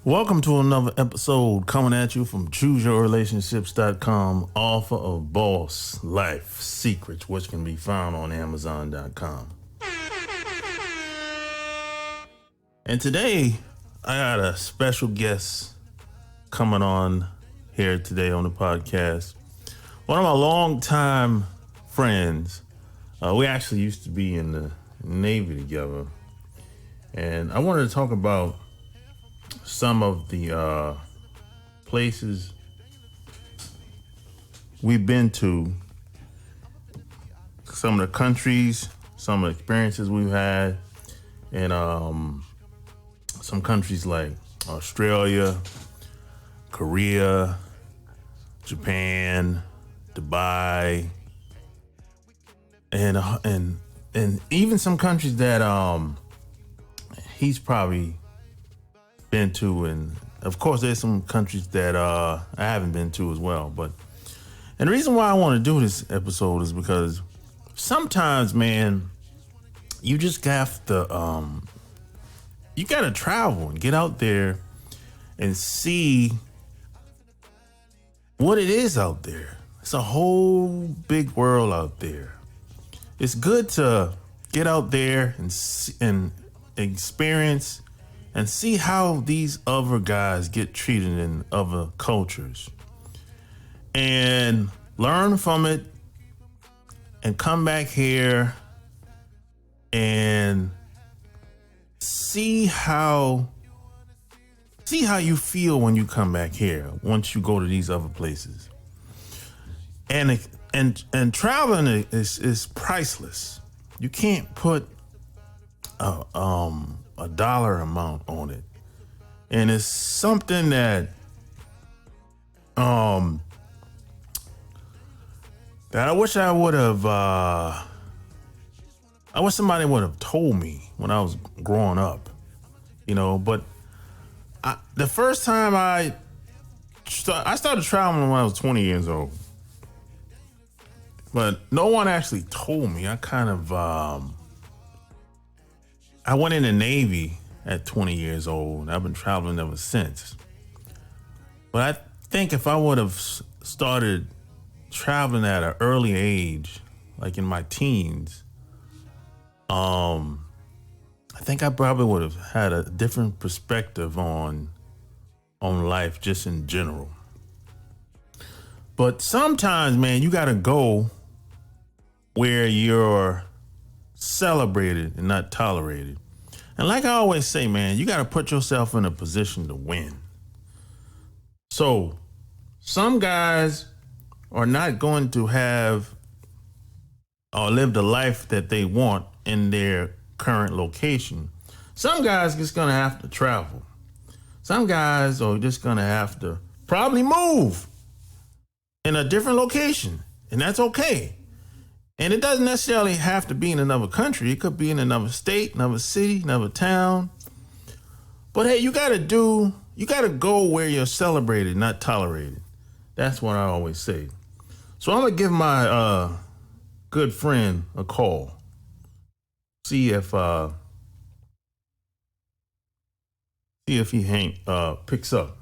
Welcome to another episode coming at you from ChooseYourRelationships.com, author of Boss Life Secrets, which can be found on Amazon.com. And today, I got a special guest coming on here today on the podcast. One of my longtime friends. We actually used to be in the Navy together. And I wanted to talk about some of the places we've been to, some of the countries, some of the experiences we've had, and some countries like Australia, Korea, Japan, Dubai, and even some countries that he's probably been to, and of course there's some countries that I haven't been to as well. And the reason why I want to do this episode is because sometimes, man, you just have to you gotta travel and get out there and see what it is out there. It's a whole big world out there. It's good to get out there and experience and see how these other guys get treated in other cultures and learn from it and come back here and see how you feel when you come back here once you go to these other places. And traveling is priceless. You can't put a dollar amount on it, and it's something that I wish I would have I wish somebody would have told me when I was growing up, but the first time I started traveling when I was 20 years old, but no one actually told me. I went in the Navy at 20 years old, and I've been traveling ever since. But I think if I would have started traveling at an early age, like in my teens, I think I probably would have had a different perspective on life just in general. But sometimes, man, you got to go where you're celebrated and not tolerated. And like I always say, man, you got to put yourself in a position to win. So some guys are not going to have or live the life that they want in their current location. Some guys just going to have to travel. Some guys are just going to have to probably move in a different location, and that's okay. And it doesn't necessarily have to be in another country. It could be in another state, another city, another town. But hey, you got to go where you're celebrated, not tolerated. That's what I always say. So I'm going to give my good friend a call. See if he picks up,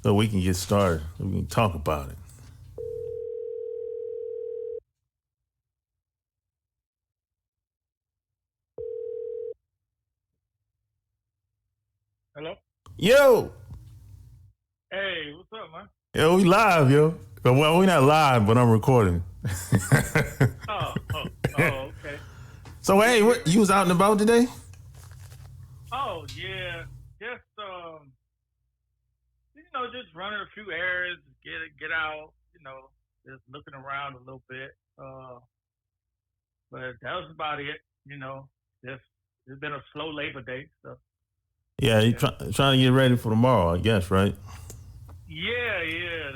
so we can get started. We can talk about it. Hello? Yo! Hey, what's up, man? Yo, we live, yo. Well, we're not live, but I'm recording. Oh, okay. So, hey, what, you was out and about today? Oh, yeah. Just running a few errands, get out, just looking around a little bit. But that was about it, it's been a slow Labor Day, so. Yeah, you trying to get ready for tomorrow, I guess, right? Yeah,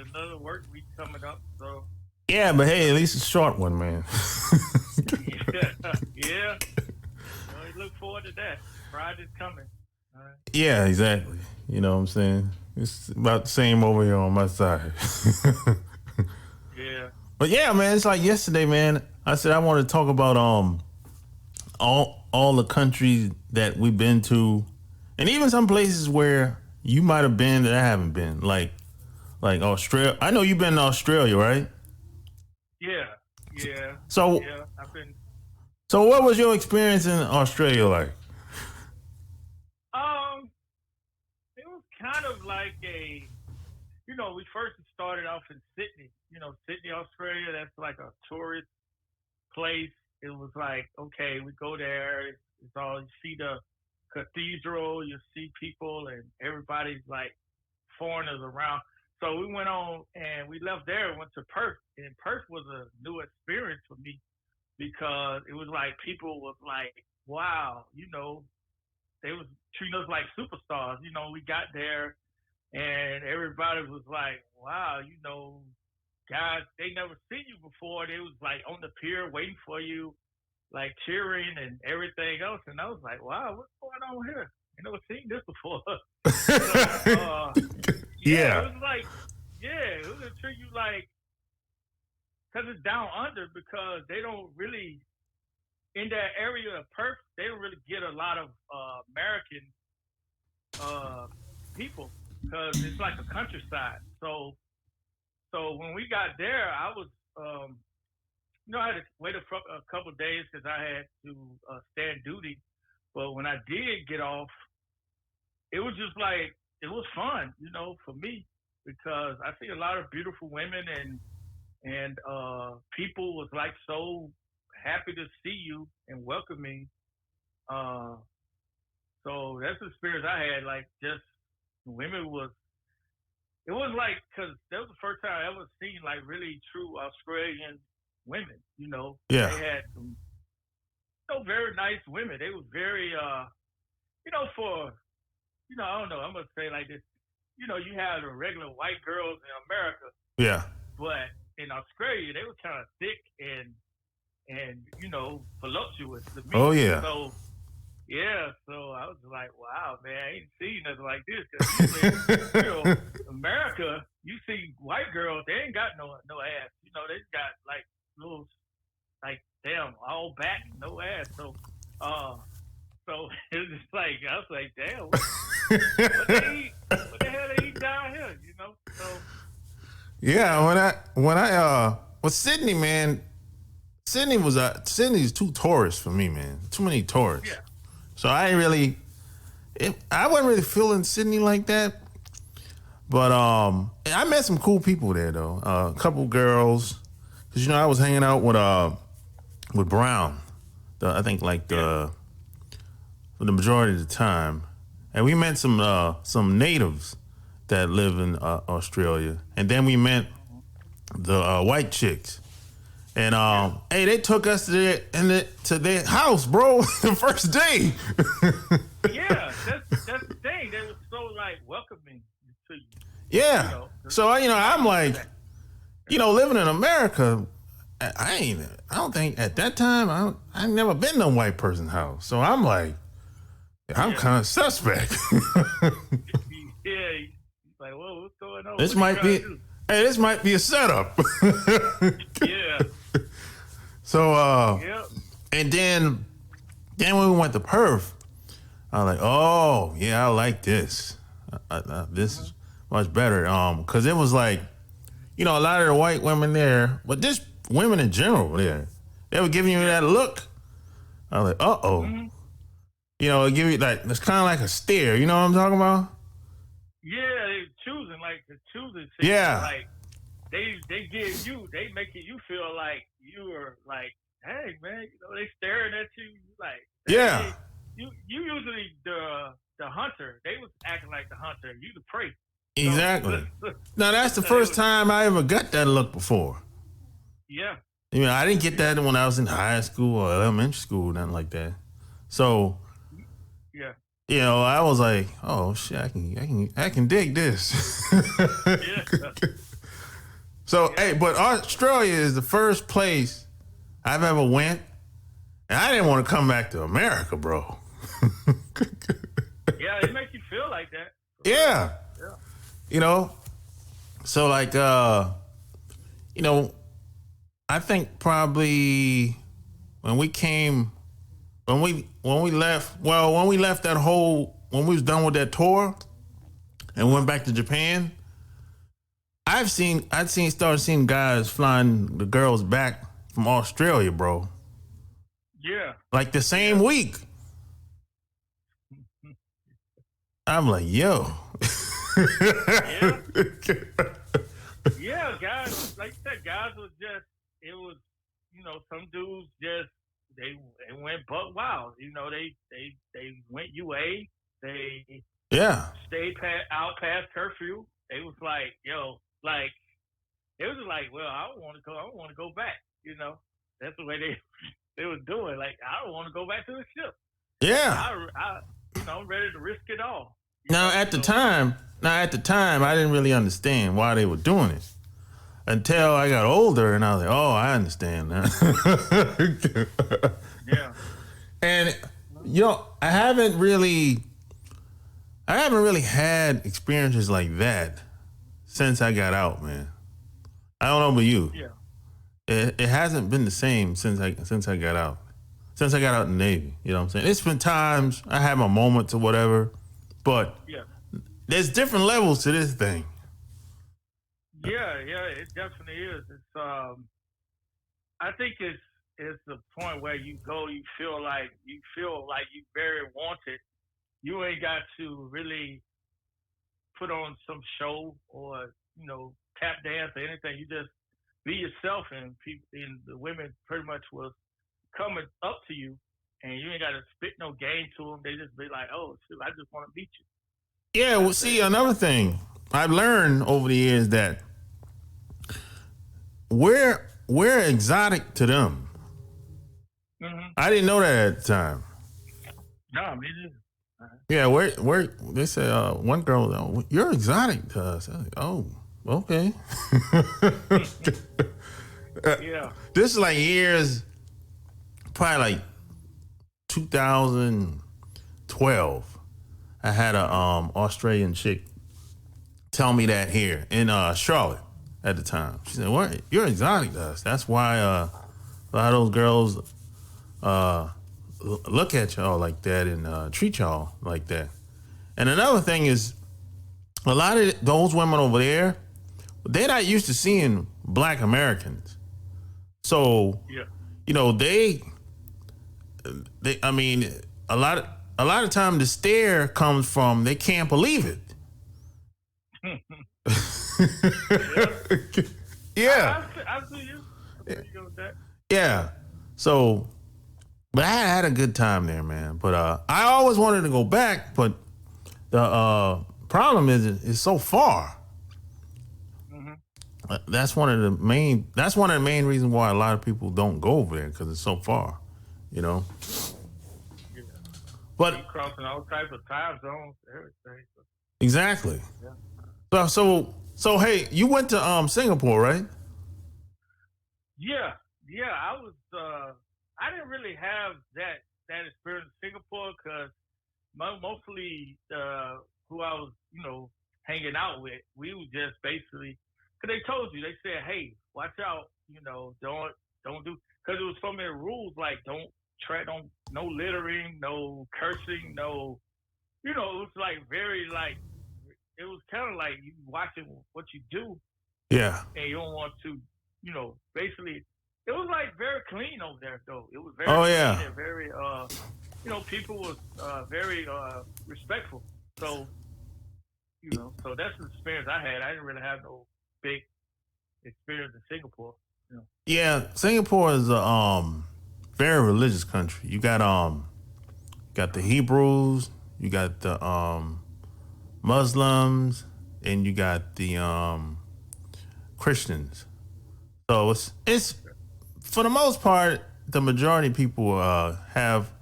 another work week coming up, so. Yeah, but hey, at least it's a short one, man. Yeah. Look forward to that. Friday's coming. All right. Yeah, exactly. You know what I'm saying? It's about the same over here on my side. Yeah. But yeah, man, it's like yesterday, man. I said I want to talk about all the countries that we've been to And even some places where you might have been that I haven't been, like Australia. I know you've been to Australia, right? Yeah, yeah, So yeah. I've been. so what was your experience in Australia like? Um, it was kind of like we first started off in Sydney. Sydney, Australia. That's like a tourist place. It was like, okay, we go there. It's all, you see the cathedral, you see people, and everybody's like foreigners around. So we went on and we left there and went to Perth. And Perth was a new experience for me because it was like people was like, wow, they was treating us like superstars. We got there and everybody was like, wow, guys, they never seen you before. They was like on the pier waiting for you, like cheering and everything else. And I was like, wow, what's going on here? I never seen this before. Yeah. It was like, it was gonna treat you like, because it's down under, because they don't really, in that area of Perth, they don't really get a lot of American people because it's like a countryside. So when we got there, I was, I had to wait a couple of days because I had to stand duty. But when I did get off, it was just like, it was fun, for me, because I see a lot of beautiful women and people was like so happy to see you and welcome me. So that's the experience I had. Like, just women it was like, because that was the first time I ever seen like really true Australian women. Yeah. They had some very nice women. They were very, for, I don't know, I'm gonna say like this. You have the regular white girls in America. Yeah. But in Australia, they were kind of thick and voluptuous to me. Oh yeah. So I was like, wow, man, I ain't seen nothing like this. Because usually, America, you see white girls, they ain't got no ass. They got like little, like, damn, all back, no ass. So it was just like, I was like, damn, what the hell they eat down here? So. Yeah, well, Sydney, man, Sydney's too tourist for me, man. Too many tourists. Yeah. So I wasn't really feeling Sydney like that. But I met some cool people there though. A couple girls, because I was hanging out with Brown. I think like for the majority of the time, and we met some natives that live in Australia, and then we met the white chicks. And hey, they took us to their house, bro, the first day. Yeah, that's the thing. They were so like welcoming to you. Yeah. So I'm like, living in America, I don't think at that time I never been to a white person's house. So I'm like, I'm kind of suspect. Yeah. Like, whoa, what's going on? This might be a setup. Yeah. So and then when we went to Perth, I was like, oh yeah, I like this. This is much better. Cause it was like, a lot of the white women there, but just women in general there, they were giving you that look. I was like, Mm-hmm. It give you like, it's kind of like a stare. You know what I'm talking about? Yeah, they choosing Yeah. Like they making you feel like you were like, hey man, they staring at you like, yeah. Hey, you usually the hunter. They was acting like the hunter. You the prey. Exactly. Now that's the first time I ever got that look before. Yeah. I didn't get that when I was in high school or elementary school, nothing like that. So yeah. I was like, oh shit, I can dig this. Yeah. So hey, but Australia is the first place I've ever went, and I didn't want to come back to America, bro. Yeah, it makes you feel like that. Yeah. So like I think probably when we left that whole when we was done with that tour and went back to Japan, I'd started seeing guys flying the girls back from Australia, bro. Yeah. Like the same week. I'm like, yo. Yeah. Yeah, guys, like you said, guys was just, it was, some dudes just, they went buck wild. They went UA. They stayed out past curfew. They was like, yo, like, it was like, well, I don't want to go. I don't want to go back. That's the way they was doing. Like, I don't want to go back to the ship. Yeah. I'm ready to risk it all. Now at the time, I didn't really understand why they were doing it until I got older, and I was like, oh, I understand now. Yeah. And I haven't really had experiences like that since I got out, man. I don't know about you. Yeah. It hasn't been the same since I got out. Since I got out in the Navy, you know what I'm saying? It's been times I had my moments or whatever, but there's different levels to this thing. Yeah, it definitely is. It's I think it's the point where you go, you feel like you very wanted. You ain't got to really put on some show or tap dance or anything. You just be yourself, and the women pretty much was coming up to you, and you ain't got to spit no game to them. They just be like, oh, shoot, I just want to meet you. Yeah, well, see, another thing I've learned over the years that we're exotic to them. Mm-hmm. I didn't know that at the time. No, me neither. Yeah, they said one girl, oh, you're exotic to us. I was like, oh, okay. Yeah. This is like years, probably like 2012. I had a Australian chick tell me that here in Charlotte at the time. She said, "What? You're exotic to us. That's why a lot of those girls look at y'all like that and treat y'all like that." And another thing is, a lot of those women over there, they're not used to seeing Black Americans. So, they I mean, a lot of time the stare comes from they can't believe it. Yeah. I see you. I see you with that. Yeah. So, but I had a good time there, man. But I always wanted to go back, but the problem is it's so far. Mm-hmm. That's one of the main reasons why a lot of people don't go over there, because it's so far, Yeah. But you're crossing all types of time zones, everything. Exactly. Yeah. So hey, you went to Singapore, right? Yeah. I was. I didn't really have that experience in Singapore because mostly who I was, hanging out with, we were just basically, because they told you, they said, hey, watch out, don't do, because it was so many rules, like no littering, no cursing, no, it was like very like, it was kind of like you watching what you do. Yeah. And you don't want to, basically, it was like very clean over there, though. It was very clean and very, people was very respectful. So, so that's the experience I had. I didn't really have no big experience in Singapore. Yeah, Singapore is a very religious country. You got the Hebrews, you got the Muslims, and you got the Christians. So it's for the most part, the majority of people have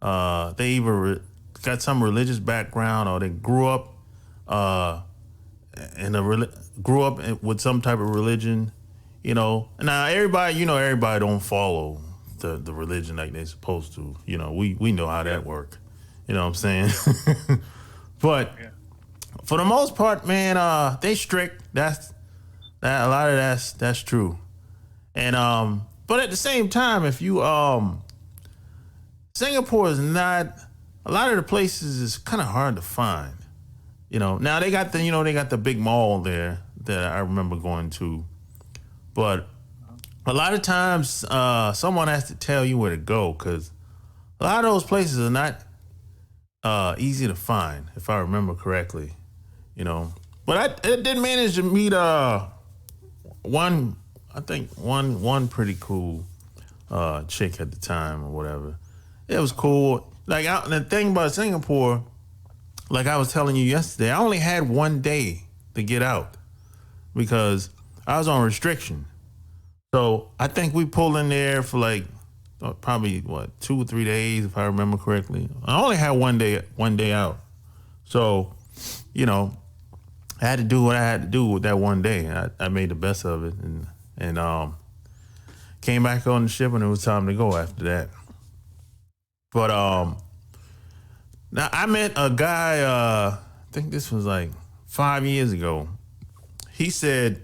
they either got some religious background or they grew up with some type of religion. Now everybody don't follow the religion like they're supposed to. We know how that work. You know what I'm saying? But for the most part, man, they strict. A lot of that's true. And but at the same time, if you Singapore is not a lot of the places is kind of hard to find. Now they got the big mall there that I remember going to, but a lot of times someone has to tell you where to go because a lot of those places are not easy to find, if I remember correctly. But I did manage to meet one pretty cool chick at the time or whatever. It was cool. Like the thing about Singapore, like I was telling you yesterday, I only had one day to get out because I was on restriction. So I think we pulled in there for like probably 2 or 3 days if I remember correctly. I only had one day out. So, I had to do what I had to do with that one day. I made the best of it and came back on the ship and it was time to go after that. But now I met a guy, I think this was like 5 years ago. He said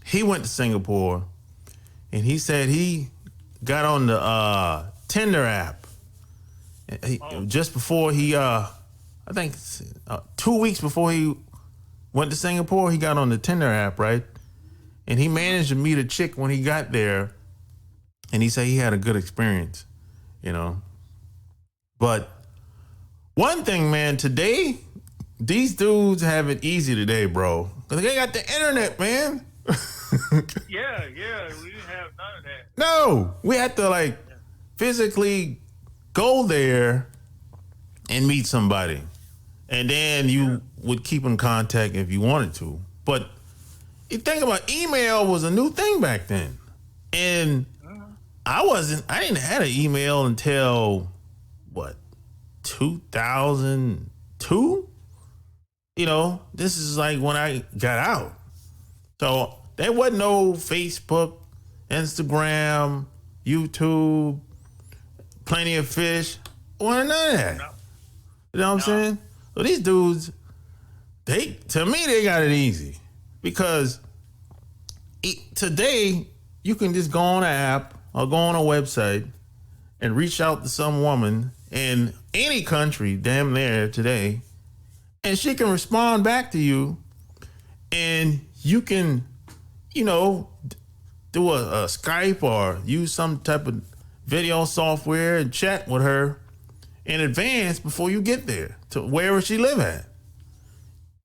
he went to Singapore and he said he got on the Tinder app. Just before he, I think 2 weeks before he went to Singapore, he got on the Tinder app, right? And he managed to meet a chick when he got there. And he said he had a good experience, But one thing, man, today, these dudes have it easy today, bro. Because they got the internet, man. Yeah, we didn't have none of that. No, we had to physically go there and meet somebody. And then you would keep in contact if you wanted to. But you think about email was a new thing back then. And I didn't have an email until 2002? This is like when I got out. So there wasn't no Facebook, Instagram, YouTube, Plenty of Fish. Wasn't none of that. No. You know what I'm saying? So these dudes, they got it easy because today you can just go on an app or go on a website and reach out to some woman in any country, damn near today, and she can respond back to you, and you can, do a Skype or use some type of video software and chat with her in advance before you get there to wherever she live at.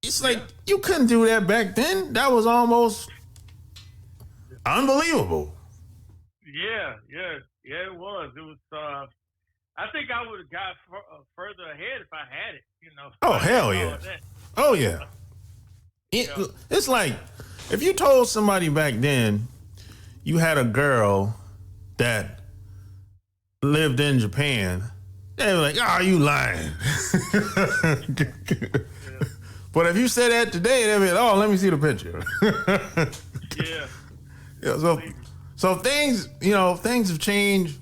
It's like you couldn't do that back then. That was almost unbelievable. Yeah, it was. It was. I think I would have got further ahead if I had it. Oh hell yeah! Oh yeah. It's like if you told somebody back then you had a girl that lived in Japan, they were like, "Oh, you lying." But if you say that today, they'll be like, "Oh, let me see the picture." Yeah. So things, things have changed,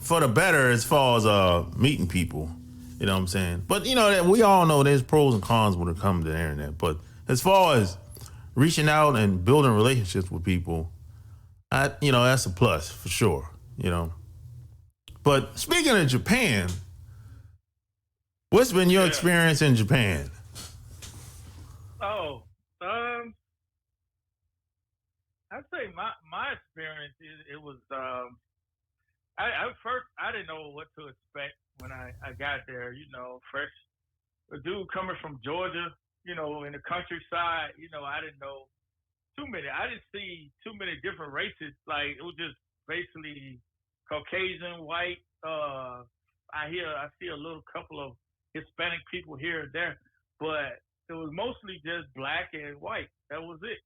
for the better as far as meeting people. You know what I'm saying? But that we all know there's pros and cons when it comes to the internet. But as far as reaching out and building relationships with people, that's a plus for sure. But speaking of Japan, what's been your experience in Japan? Oh, I'd say my experience it was I first I didn't know what to expect when I got there. Fresh a dude coming from Georgia, in the countryside. I didn't know too many. I didn't see too many different races. Like it was just basically Caucasian, white. I see a little couple of Hispanic people here and there, but it was mostly just black and white. That was it.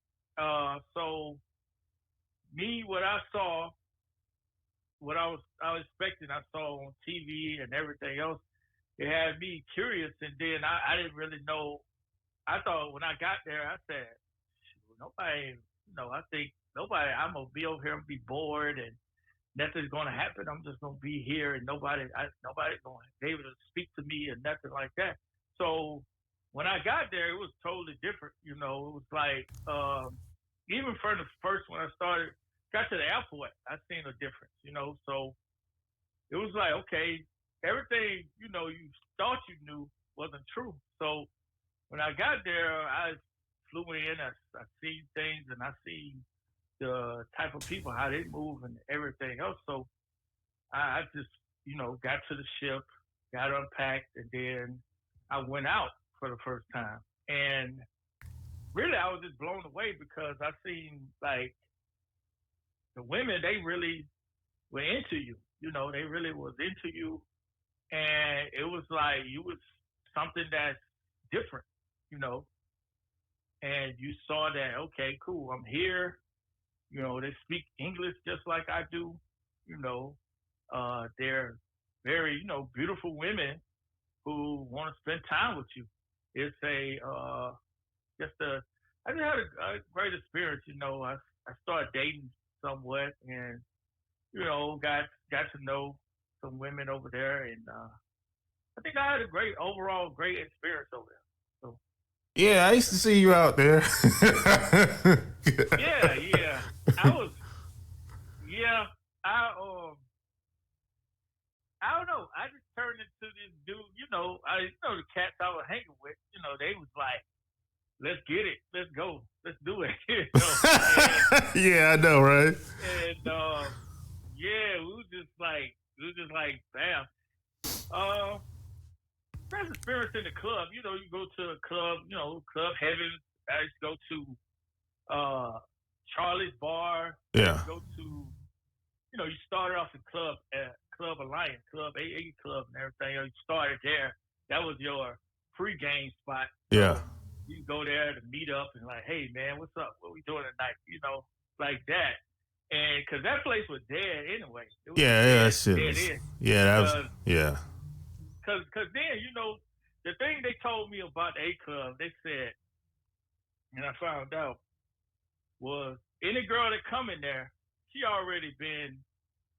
So what I saw, what I was expecting, I saw on TV and everything else. It had me curious, and then I didn't really know. I thought when I got there, I said, nobody, I think nobody. I'm gonna be over here and be bored, and nothing's gonna happen. I'm just gonna be here, and nobody's gonna be able to speak to me and nothing like that. So when I got there, it was totally different. It was like even from the first when I got to the airport, I seen a difference. So it was like, okay, everything, you thought you knew wasn't true. So when I got there, I flew in, I see things, and I see the type of people, how they move and everything else. So I just, got to the ship, got unpacked, and then I went out for the first time. And really, I was just blown away because I seen like the women, they really were into you. They really was into you, and it was like you was something that's different, and you saw that, okay, cool, I'm here. They speak English just like I do. They're very, beautiful women who want to spend time with you. It's I just had a great experience. I started dating somewhat, and got to know some women over there, and I think I had a great experience over there. So Yeah, I used to see you out there. yeah, I was, I don't know. I just turned into this dude. The cats I was hanging with. They was like, "Let's get it. Let's go. Let's do it." Yeah, I know, right? And we was just like, bam. Best experience in the club. You go to a club. Club Heaven. I used to go to Charlie's Bar. Yeah. Go to, you started off in Club Alliance, Club AA Club, and everything. You started there. That was your pre-game spot. Yeah. You go there to meet up and like, hey man, what's up? What we doing tonight? Like that. And because that place was dead anyway. It was that shit was, that was, yeah. Because then, the thing they told me about the A Club, they said, and I found out, was any girl that come in there, she already been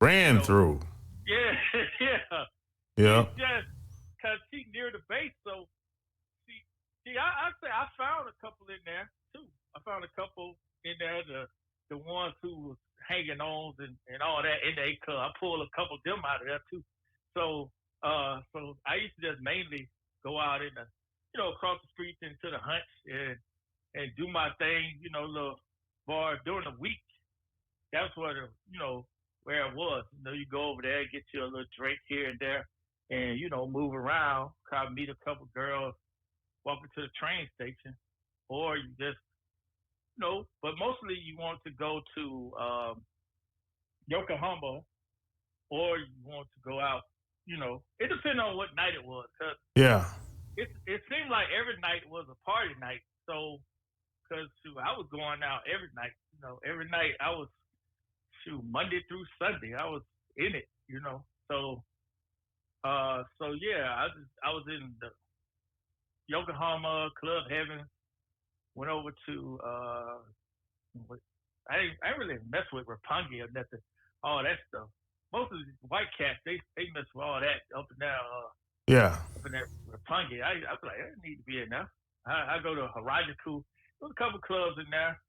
ran through. Yeah. Yeah. It's just because she near the base, so I say I found a couple in there too. I found a couple in there, the ones who was hanging on and all that in the A Club. I pulled a couple of them out of there too. So I used to just mainly go out in the, across the streets into the hunts and do my thing, little bar during the week. That's where where it was. You go over there, get you a little drink here and there, and move around, probably meet a couple girls, walk into the train station, or you just but mostly you want to go to Yokohama, or you want to go out. It depends on what night it was. Cause it seemed like every night was a party night. So, because I was going out every night. Every night I was Monday through Sunday. I was in it. So I was in the Yokohama, Club Heaven. Went over to I didn't really mess with Roppongi or nothing, all that stuff. Most of the white cats, they mess with all that up and down. Up in that Roppongi. I was like, I need to be in there. I go to Harajuku. There's a couple clubs in there.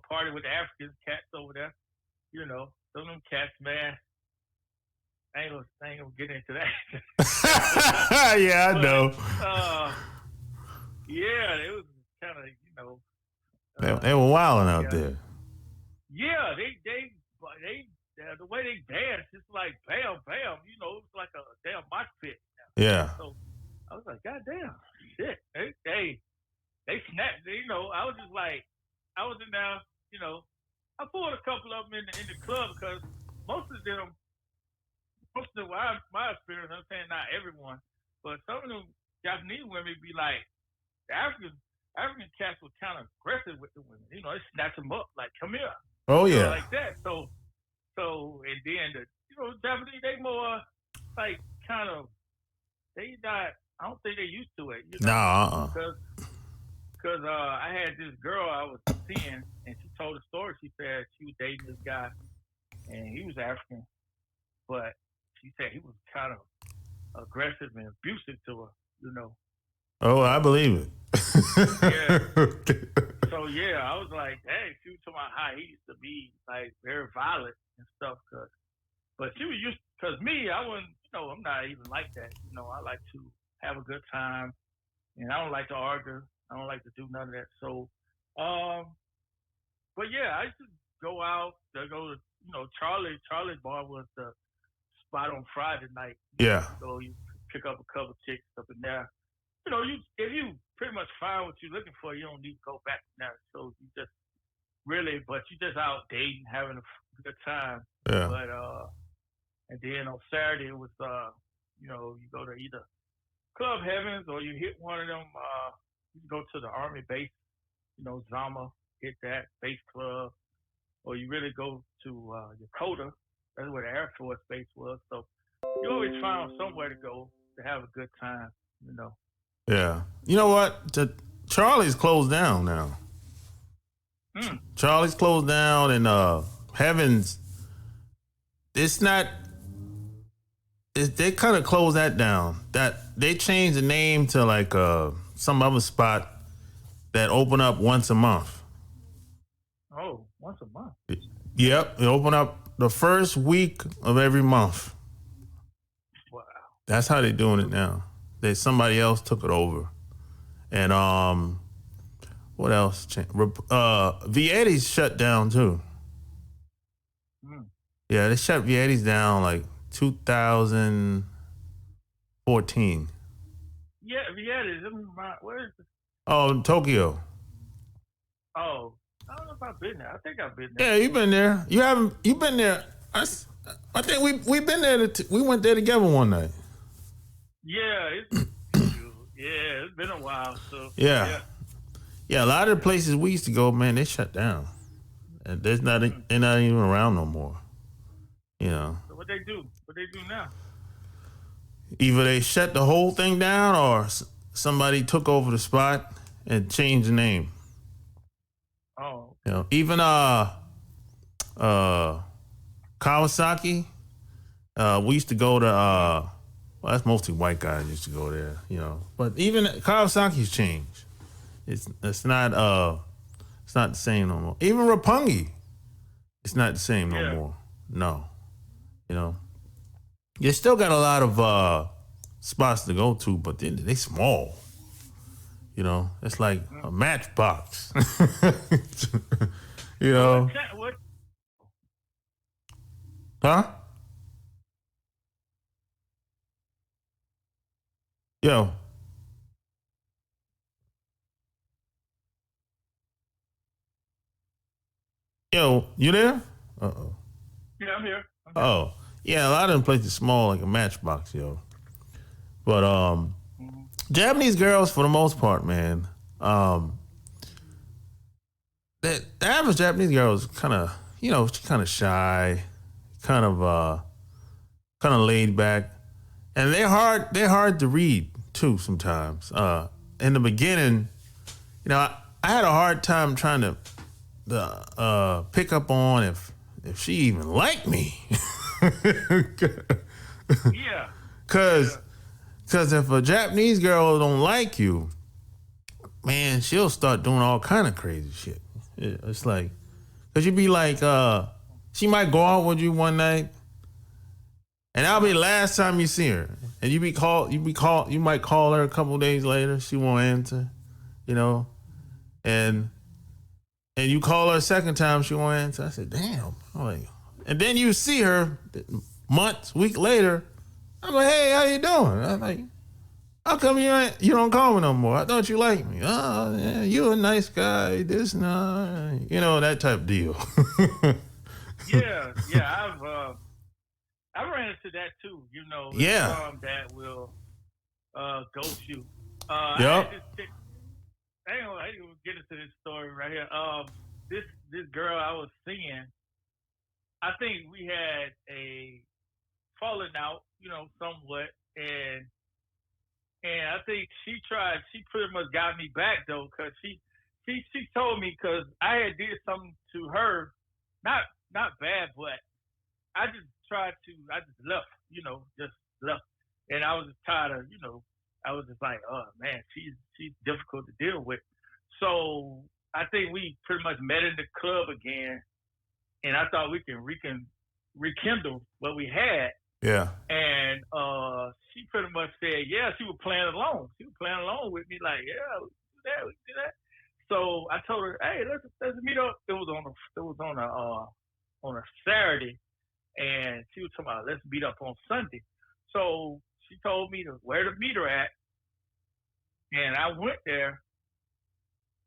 Party with the African cats over there. Some of them cats, man. I ain't gonna get into that. Yeah, I know. It was kind of, they were wilding out there. Yeah, they the way they dance, it's like bam, bam. It's like a damn mosh pit. Yeah. So I was like, God damn, shit. They snapped. I was just like, I was in there. I pulled a couple of them in the club because most of my experience, I'm saying not everyone, but some of them Japanese women be like, the African cats were kind of aggressive with the women. They snatch them up like, come here. Oh yeah. Like that. So and then the Japanese, they more like kind of, they not. I don't think they used to it. Nah. Because I had this girl I was seeing, and she told a story. She said she was dating this guy, and he was African, but she said he was kind of aggressive and abusive to her. Oh, I believe it. So I was like, hey, she was talking about how he used to be like very violent and stuff. But she was used, because me, I wasn't, I'm not even like that. I like to have a good time, and I don't like to argue. I don't like to do none of that. So, um, but yeah, I used to go out. I go to Charlie's bar was the spot on Friday night. Yeah. You go, you pick up a couple chicks up in there. If you pretty much find what you're looking for, you don't need to go back there. So you just but you just out dating, having a good time. Yeah. But and then on Saturday it was you go to either Club Heavens or you hit one of them. You go to the Army base, Zama, hit that base club, or you really go to Yakota. That's where the Air Force base was. So you always found somewhere to go to have a good time. Yeah. You know what? Charlie's closed down now. Charlie's closed down, and Heavens. It's not. They kind of closed that down. That they changed the name to like some other spot that open up once a month. Oh, once a month. Yep, it open up the first week of every month. Wow. That's how they're doing it now. Somebody else took it over, and what else? Vietti's shut down too. Yeah, they shut Vietti's down like 2014. Yeah, Vietti's. Where is it? Oh, Tokyo. Oh, I don't know if I've been there. I think I've been there. Yeah, you've been there. You haven't. You've been there. I think we've been there. We went there together one night. Yeah, it's been a while. So yeah. A lot of the places we used to go, man, they shut down, and they're not even around no more. So what they do? What they do now? Either they shut the whole thing down, or somebody took over the spot and changed the name. Oh. Even Kawasaki. We used to go to. Well, that's mostly white guys used to go there. But even Kawasaki's changed. It's not the same no more. Even Roppongi, it's not the same no more. No. You still got a lot of spots to go to, but they small. It's like a matchbox. What? Huh? Yo, you there? Uh-oh. Yeah, I'm here. Oh, yeah, a lot of them places small, like a matchbox, yo. But Japanese girls, for the most part, man, the average Japanese girl is kind of, she's kind of shy, kind of laid back, and they're hard to read too sometimes. In the beginning, I had a hard time trying to pick up on if she even liked me. Yeah. Cause if a Japanese girl don't like you, man, she'll start doing all kind of crazy shit. It's like, cause you be like, she might go out with you one night, and that'll be the last time you see her. And you might call her a couple days later, she won't answer, and you call her a second time, she won't answer. I said, damn. And then you see her week later. I'm like, hey, how you doing? I'm like, how come you don't call me no more? I thought you liked me. Oh, yeah, you a nice guy. This and that type of deal. Yeah. I've ran into that too. Yeah. That will ghost you. Yep. I ain't gonna get into this story right here. This girl I was seeing, I think we had a falling out, somewhat, and I think she pretty much got me back though, cause she told me, cause I had did something to her, not bad, but I just left, just left, and I was just tired of, I was just like, oh man, she's difficult to deal with. So I think we pretty much met in the club again, and I thought we can rekindle what we had. Yeah. And she pretty much said, yeah, she was playing along. She was playing along with me, like, yeah, we can do that, we can do that. So I told her, hey, let's meet up. It was on a Saturday, and she was talking about let's meet up on Sunday. So she told me where to meet her at, and I went there,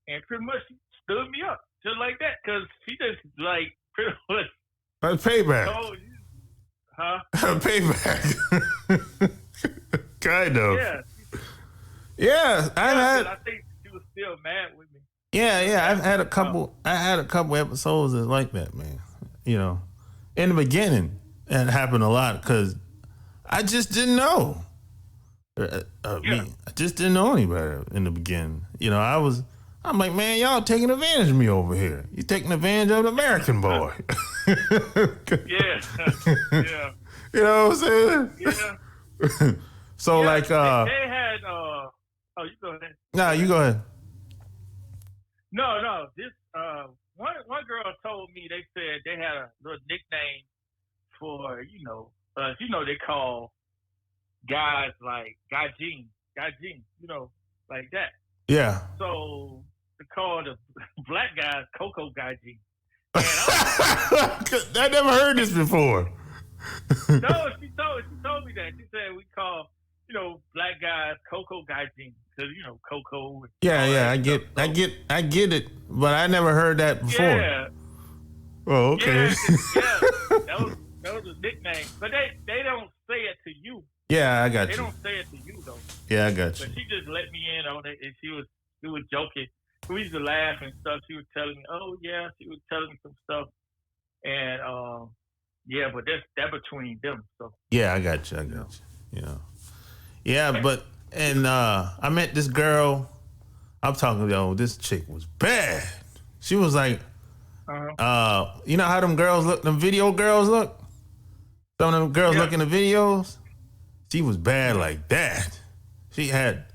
and pretty much she stood me up just like that, cause she just like pretty much Payback. told you, huh? Payback. Kind of. Yeah. Yeah, I think she was still mad with me. Yeah, I've had a couple. I had a couple episodes that's like that, man. You know, in the beginning, it happened a lot because I just didn't know. I just didn't know any better in the beginning. You know, I'm like, man, y'all taking advantage of me over here. You taking advantage of the American boy. Yeah. Yeah. You know what I'm saying? Yeah. So yeah, like, they had. Oh, you go ahead. No, you go ahead. No. This one girl told me they said they had a little nickname for they call guys like Gajin, like that. Yeah. So they call the black guys Coco Gajin. I never heard this before. No, she told me that. She said we call black guys Coco Gajin because Coco. Yeah, I get it, but I never heard that before. Yeah. Oh, okay. Yeah, that was a nickname, but they don't say it to you. Yeah, I got They you. don't say it to you though. Yeah, I got you. But she just let me in on it, and she was joking. We used to laugh and stuff. She was telling me, oh yeah, she was telling me some stuff, and yeah, but that's between them. So Yeah, I got you. You know. Yeah, but I met this girl. I'm talking, this chick was bad. She was like, you know how them girls look, them video girls look? Some of them girls look in the videos. She was bad like that. She had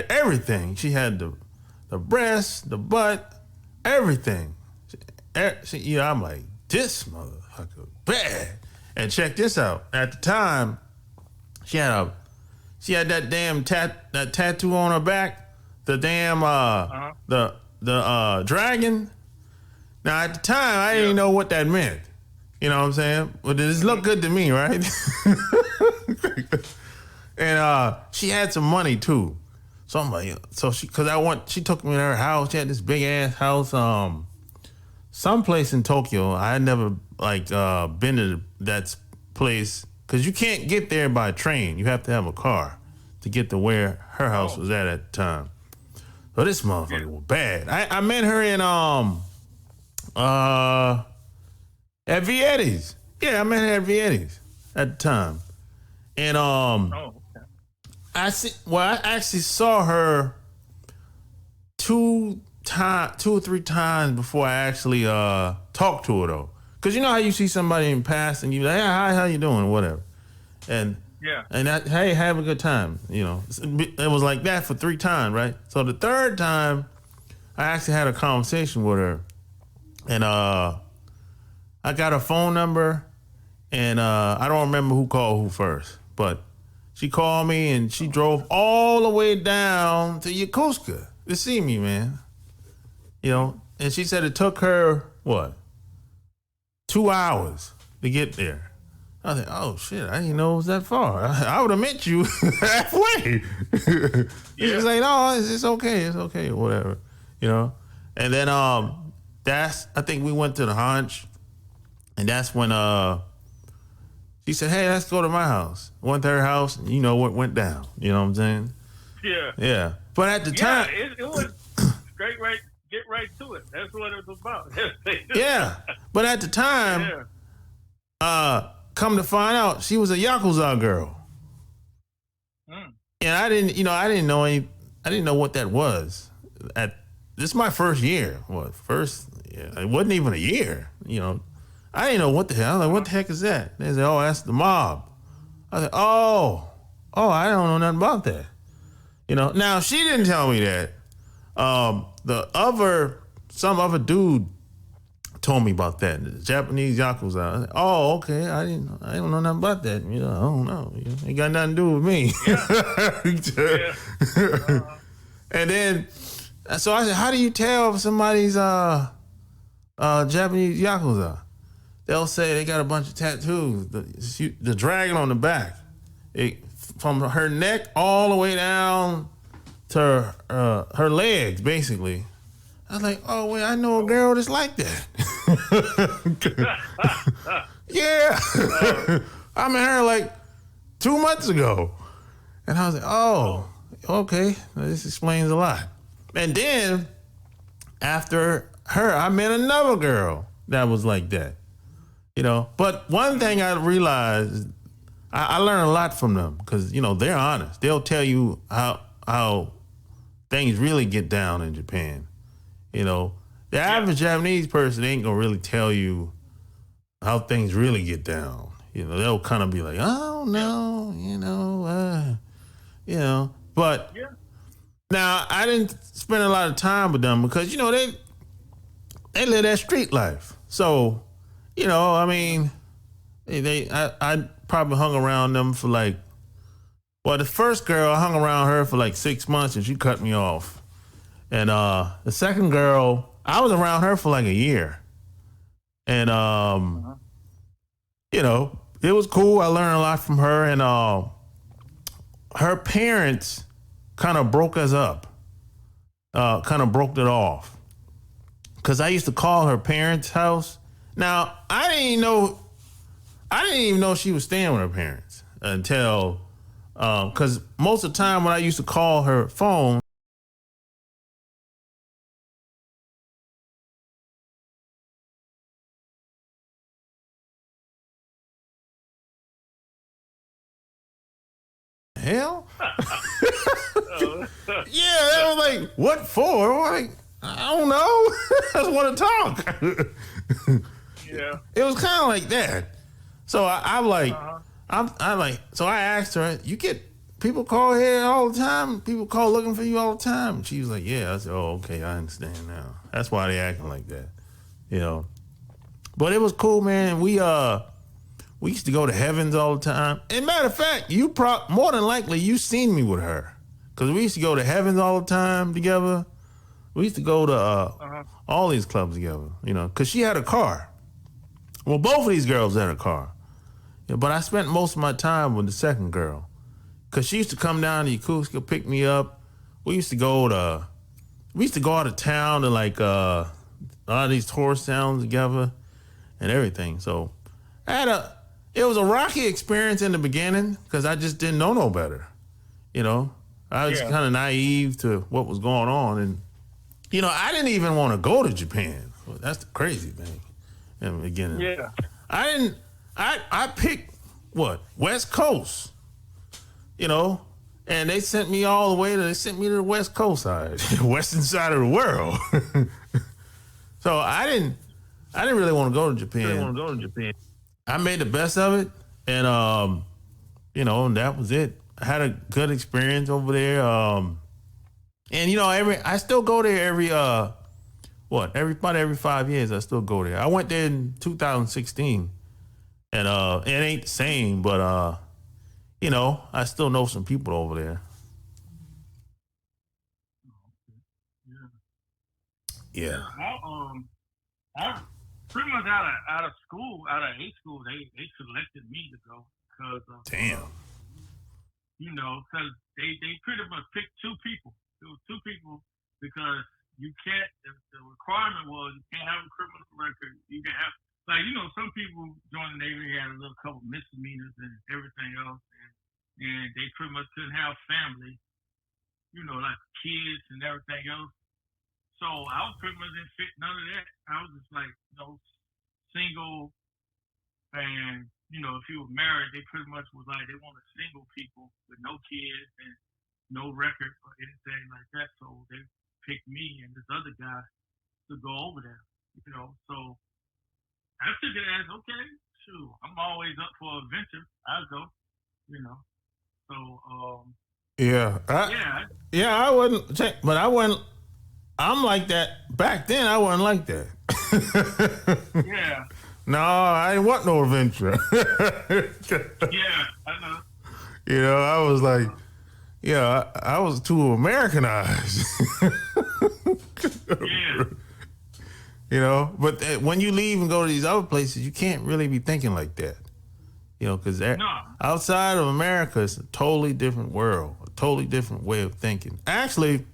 everything. She had the breasts, the butt, everything. I'm like, this motherfucker bad. And check this out. At the time, she had that damn that tattoo on her back. The damn the dragon. Now at the time, I didn't know what that meant. You know what I'm saying? But it looked good to me, right? And she had some money too. So I'm like, she took me to her house. She had this big ass house, someplace in Tokyo. I had never been to that place because you can't get there by train. You have to have a car to get to where her house was at the time. So this motherfucker was bad. I met her in at Vietti's. Yeah, I met her at Vietti's at the time. And I actually saw her two or three times before I actually talked to her though. Cause you know how you see somebody in past and you like, hey, hi, how you doing, whatever. And hey, have a good time. You know, it was like that for 3 times, right? So the third time, I actually had a conversation with her, and I got her phone number, and I don't remember who called who first, but she called me and she drove all the way down to Yokosuka to see me, man. You know, and she said it took her 2 hours to get there. I was like, oh shit, I didn't know it was that far. I would have met you halfway. She was like, no, it's okay, whatever. You know? And then I think we went to the Hunch, and that's when she said, hey, let's go to my house. Went to her house, and you know what went down. You know what I'm saying? Yeah. Yeah. But at the time, it was get right to it. That's what it was about. Yeah. But at the time, come to find out, she was a Yakuza girl. And I didn't know what that was. This is my first year. It wasn't even a year. You know, I didn't know what the hell. I was like, what the heck is that? They said, oh, that's the mob. I was like, oh, I don't know nothing about that. You know, now she didn't tell me that. Some other dude told me about that. The Japanese Yakuza. I said, oh, okay. I don't know nothing about that. You know, I don't know. You know, ain't got nothing to do with me. Yeah. And then, so I said, how do you tell if somebody's Japanese Yakuza? They'll say they got a bunch of tattoos. The dragon on the back. From her neck all the way down to her legs, basically. I was like, oh, wait, I know a girl that's like that. Yeah. I met her like 2 months ago. And I was like, oh, okay. This explains a lot. And then after her, I met another girl that was like that. You know, but one thing I realized, I learned a lot from them because, you know, they're honest. They'll tell you how things really get down in Japan. You know, the average Japanese person ain't gonna really tell you how things really get down. You know, they'll kind of be like, oh no, you know. But now I didn't spend a lot of time with them because, you know, they live that street life. So, you know, I mean, I probably hung around them for like, well, the first girl, I hung around her for like 6 months and she cut me off. And the second girl, I was around her for like a year. And, you know, it was cool. I learned a lot from her. And her parents kind of broke us up, kind of broke it off. Because I used to call her parents' house. Now, I didn't even know she was staying with her parents until, because most of the time when I used to call her phone, hell? Yeah, that was like, what for? I'm like, I don't know. I just want to talk. Yeah. It was kind of like that. So I'm like, so I asked her, you get people call here all the time? People call looking for you all the time? And she was like, yeah. I said, oh, okay, I understand now. That's why they acting like that, you know. But it was cool, man. We used to go to Heavens all the time. And matter of fact, more than likely you seen me with her, because we used to go to Heavens all the time together. We used to go to all these clubs together, you know, because she had a car. Well, both of these girls had a car. Yeah, but I spent most of my time with the second girl, because she used to come down to Yokosuka, pick me up. We used to go out of town to like a lot of these tourist towns together and everything. So it was a rocky experience in the beginning because I just didn't know no better. You know, I was kind of naive to what was going on. And, you know, I didn't even want to go to Japan. Well, that's the crazy thing in the beginning. Yeah. I picked West Coast, you know, and they sent me all the way to the West Coast side, western side of the world. So I didn't really want to go to Japan. I made the best of it, and you know, and that was it. I had a good experience over there. And you know, I still go there about every 5 years I still go there. I went there in 2016, and it ain't the same, but you know, I still know some people over there. Yeah. I pretty much out of school, out of high school, they selected me to go because of Damn. You know, because they pretty much picked two people. There were two people because you can't. The requirement was you can't have a criminal record. You can have, like, you know, some people joined the Navy had a little couple misdemeanors and everything else, and they pretty much couldn't have family. You know, like kids and everything else. So I was pretty much didn't fit none of that. I was just like, you know, single, and you know, if you were married, they pretty much was like they wanted single people with no kids and no record or anything like that. So they picked me and this other guy to go over there. You know, so I took it as okay, shoot, I'm always up for a venture. I'll go. You know, so Yeah. I wouldn't, but I I'm like that. Back then, I wasn't like that. Yeah. No, I didn't want no adventure. Yeah, I know. You know, I was like, yeah, I was too Americanized. Yeah. You know, but when you leave and go to these other places, you can't really be thinking like that. You know, because outside of America, it's a totally different world, a totally different way of thinking. Actually,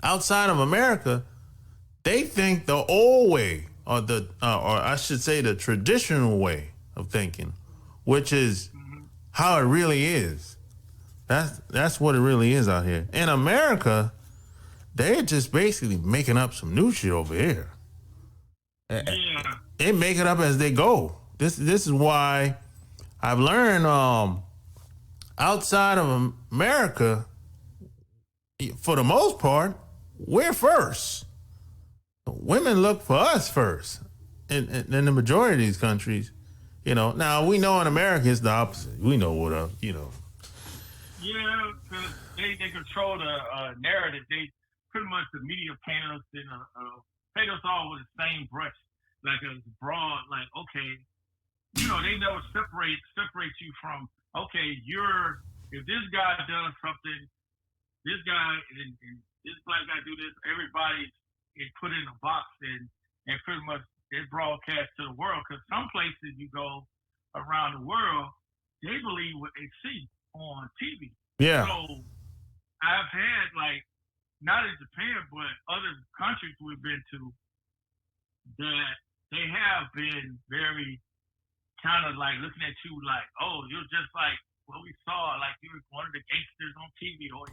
outside of America, they think the old way, or I should say, the traditional way of thinking, which is how it really is. That's what it really is out here. In America, they're just basically making up some new shit over here. Yeah. They make it up as they go. This is why I've learned outside of America, for the most part, we're first. Women look for us first in the majority of these countries. You know, now we know in America it's the opposite. We know what up, you know. Yeah, because they control the narrative. They pretty much, the media paint us all with the same brush, like a broad, like, okay, you know, they never separate you from, okay, if this guy does something, this guy and this black guy do this, everybody is put in a box and pretty much they broadcast to the world. Because some places you go around the world, they believe what they see on TV. Yeah. So I've had, like, not in Japan, but other countries we've been to, that they have been very kind of like looking at you like, oh, you're just like what we saw, like you were one of the gangsters on TV, or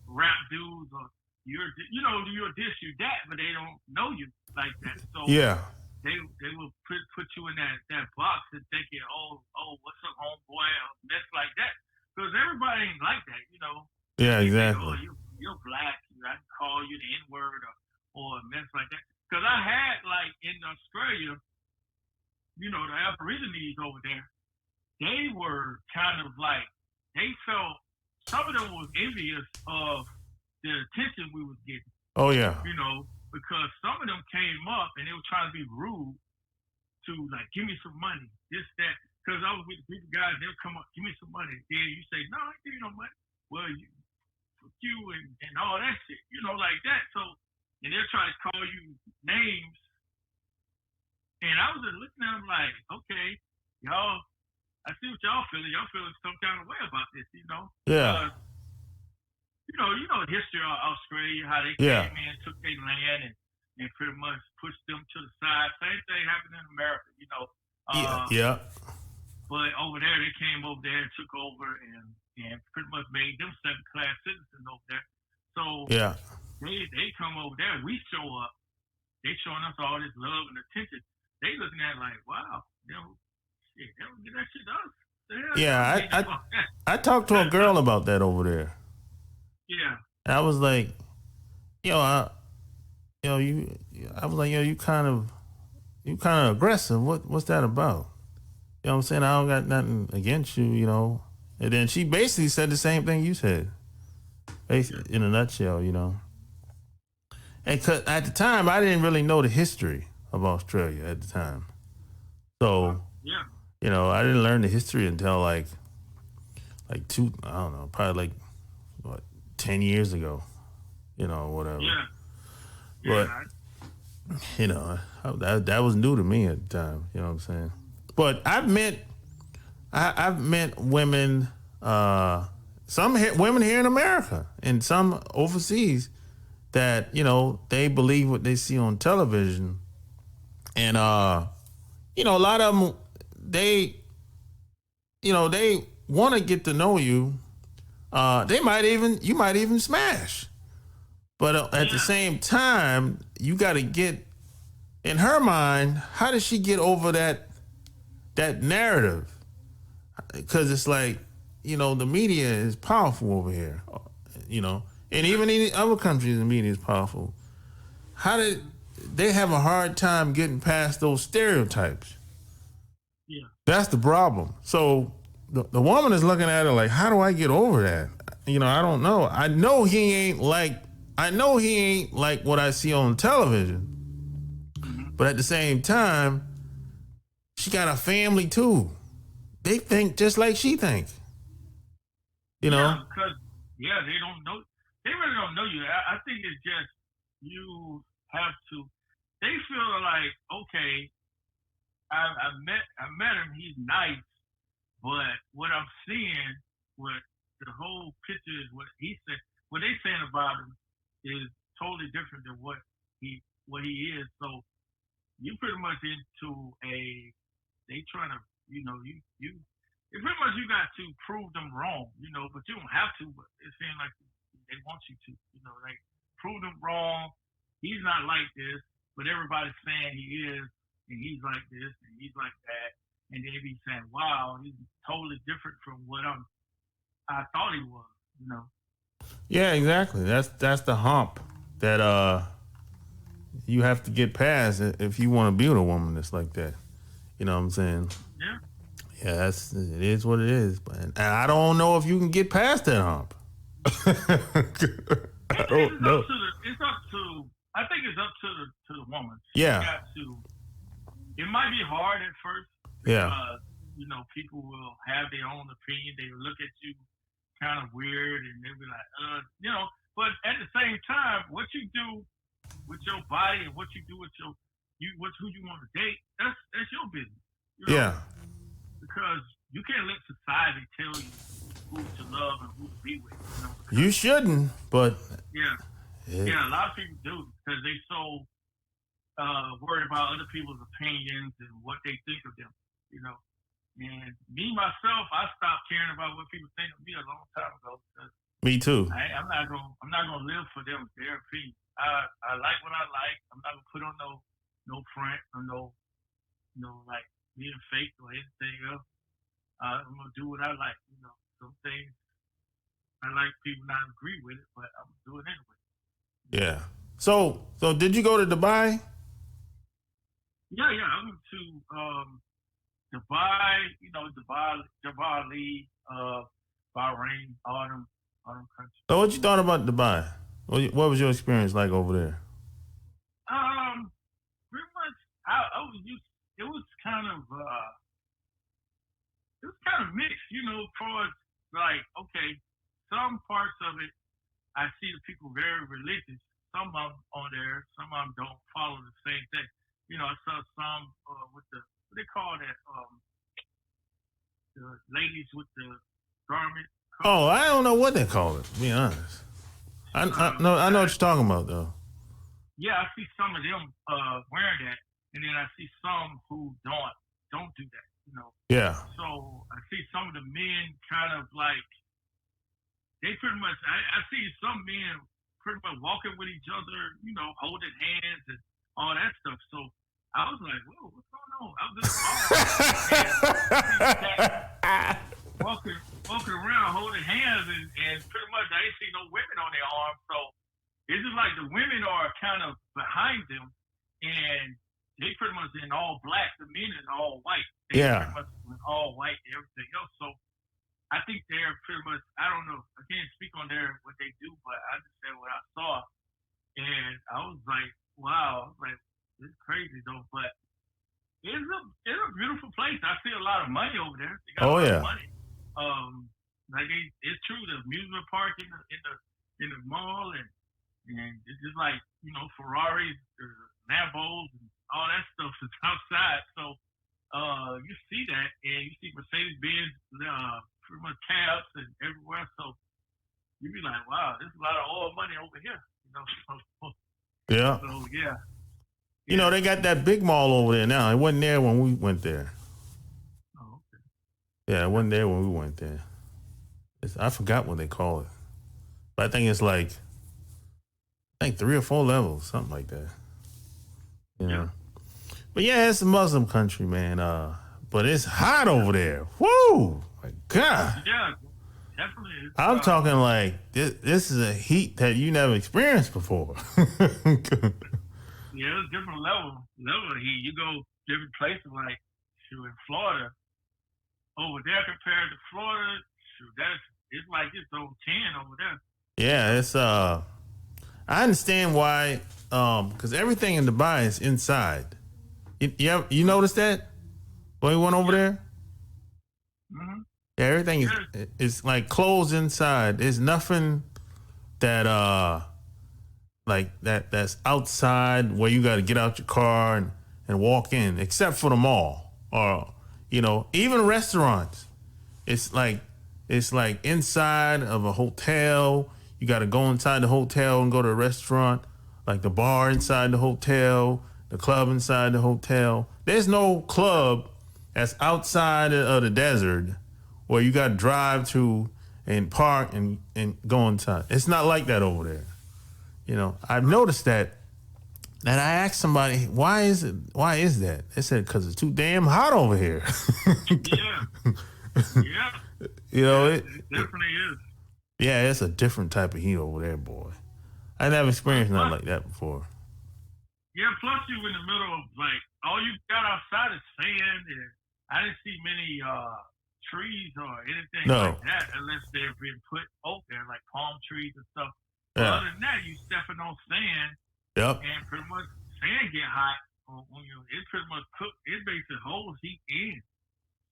rap dudes, or you're this, you that, but they don't know you like that. So yeah, they will put you in that box and thinking, oh, what's up, homeboy, or that's like that, because everybody ain't like that, you know. Yeah, exactly. Think, oh, you're black, I can call you the N-word or mess like that. Because I had, like, in Australia, you know, the Aborigines over there, they were kind of like, they felt, some of them was envious of the attention we was getting. Oh, yeah. You know, because some of them came up and they were trying to be rude to, like, give me some money, this, that. Because I was with the group of guys, they'll come up, give me some money. Then you say, no, I ain't give you no money. Well, you and all that shit, you know, like that. So, and they'll try to call you names. And I was just looking at them like, okay, y'all, I see what y'all feeling. Y'all feeling some kind of way about this, you know? Yeah. You know the history of Australia, how they came in, took their land, and pretty much pushed them to the side. Same thing happened in America, you know. Yeah. But over there, they came over there and took over and pretty much made them second-class citizens over there. So yeah, they come over there, we show up, they showing us all this love and attention. They looking at it like, wow, you know, shit, they don't get that shit to us. Yeah, I talked to a girl about that over there. Yeah. I was like, I was like, you kind of aggressive. What's that about? You know what I'm saying? I don't got nothing against you, you know. And then she basically said the same thing you said, basically, in a nutshell, you know. And 'cause at the time, I didn't really know the history of Australia at the time. So, you know, I didn't learn the history until like I don't know, probably like 10 years ago, you know, whatever. Yeah. But, you know, that was new to me at the time, you know what I'm saying? But I've met women, some women here in America and some overseas that, you know, they believe what they see on television. And, you know, a lot of them, they want to get to know you. You might even smash. But at the same time, you got to get, in her mind, how does she get over that narrative? Because it's like, you know, the media is powerful over here, you know, and even in other countries, the media is powerful. How did they have a hard time getting past those stereotypes? Yeah. That's the problem. So the woman is looking at it like, how do I get over that? You know, I don't know. I know he ain't like I know he ain't like what I see on television, but at the same time, she got a family too. They think just like she thinks. You know? Yeah, because they don't know. They really don't know you. I think it's just you have to. They feel like, okay, I met him. He's nice, but what I'm seeing, what the whole picture is, what he said, what they saying about him is totally different than what he is. So you pretty much into a. They trying to, it pretty much you got to prove them wrong, but you don't have to. But it seems like they want you to, like prove them wrong. He's not like this, but everybody's saying he is, and he's like this, and he's like that, and they be saying, "Wow, he's totally different from what I thought he was." Yeah, exactly. That's the hump that you have to get past if you want to be with a woman that's like that. You know what I'm saying? Yeah. Yeah, it is what it is. But and I don't know if you can get past that hump. I don't know. I think it's up to the woman. Yeah. It might be hard at first. Yeah. People will have their own opinion. They will look at you kind of weird, and they'll be like, But at the same time, what you do with your body and what you do with who you want to date, that's your business. Yeah. Because you can't let society tell you who to love and who to be with. You shouldn't, but yeah, a lot of people do because they so worried about other people's opinions and what they think of them. And me myself, I stopped caring about what people think of me a long time ago. Me too. I'm not gonna live for them their opinion. I like what I like. I'm not gonna put on no front or no like being fake or anything else. I'm gonna do what I like. Some things I like people not agree with it, but I'm gonna do it anyway. Yeah. So did you go to Dubai? Yeah. I went to Dubai. Dubai, Bahrain, all them countries. So what you thought about Dubai? What was your experience like over there? Pretty much. I was used. It was kind of mixed. For like, okay, some parts of it, I see the people very religious. Some of them on there, some of them don't follow the same thing. I saw some with what they call that, the ladies with the garment. Oh, I don't know what they call it, to be honest. I know what you're talking about, though. Yeah, I see some of them wearing that, and then I see some who don't do that. Yeah. So I see some of the men kind of like they pretty much. I see some men pretty much walking with each other, holding hands and all that stuff. So I was like, whoa, what's going on? I was in the mall walking around holding hands and pretty much I ain't see no women on their arms. So it's just like the women are kind of behind them and they pretty much in all black. The men is all white. They pretty much all white and everything else. So I think they're pretty much, I don't know. I can't speak on what they do, but I just said what I saw. And I was like, wow. I was like, this is crazy though. But it's a beautiful place. I see a lot of money over there. They got a lot of money. Like it's true, the amusement park in the mall and it's just like, Ferraris, Lambos and all that stuff is outside. So you see that and you see Mercedes-Benz pretty much cabs and everywhere. So you be like, wow, there's a lot of oil money over here. Yeah. So yeah. They got that big mall over there now. It wasn't there when we went there. Oh, okay. Yeah, it wasn't there when we went there. I forgot what they call it. But I think it's like 3 or 4 levels, something like that. Yeah. But yeah, it's a Muslim country, man. But it's hot over there. Woo! My God. Yeah, definitely. I'm talking like this is a heat that you never experienced before. Yeah, it's different level of heat. You go different places like in Florida. Over there compared to Florida, it's like it's over 10 over there. Yeah, it's I understand why, because everything in Dubai is inside. You noticed that when we went over there? Mm-hmm. Yeah, everything Yes. is like closed inside. There's nothing that that's outside where you got to get out your car and walk in, except for the mall or even restaurants. It's like inside of a hotel. You got to go inside the hotel and go to a restaurant, like the bar inside the hotel, the club inside the hotel. There's no club that's outside of the desert where you got to drive to and park and go inside. It's not like that over there. I've noticed that. And I asked somebody, why is that? They said, because it's too damn hot over here. Yeah. Yeah. It definitely is. Yeah, it's a different type of heat over there, boy. I never experienced nothing like that before. Yeah, plus you in the middle of all you got outside is sand, and I didn't see many trees or anything like that unless they're being put out there, like palm trees and stuff. Yeah. Other than that, you stepping on sand. Yep. And pretty much sand get hot when it pretty much cook. It basically holds heat in.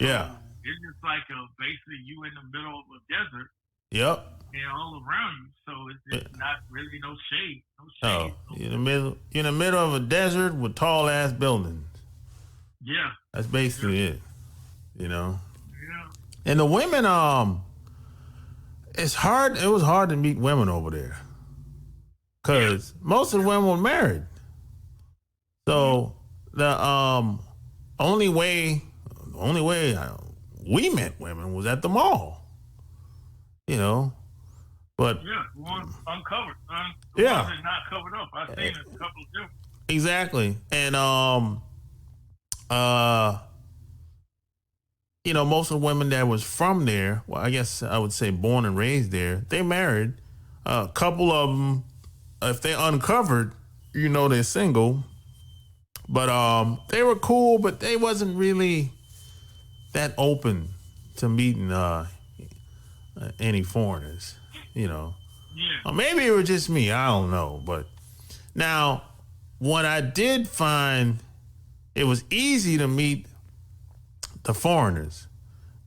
Yeah. So it's just like basically you in the middle of a desert. Yep. And all around you, so it's not really no shade. No shade. Oh, you're in the middle of a desert with tall ass buildings. Yeah. That's basically it. Yeah. And the women, it's hard. It was hard to meet women over there, cause most of the women were married. So the only way we met women was at the mall. But one uncovered. Yeah, ones not covered up. I've seen a couple of them. Exactly, and most of the women that was from there, well, I guess I would say born and raised there, they married. A couple of them, if they uncovered, they're single. But they were cool, but they wasn't really that open to meeting any foreigners, Yeah. Or maybe it was just me. I don't know. But now, what I did find, it was easy to meet the foreigners,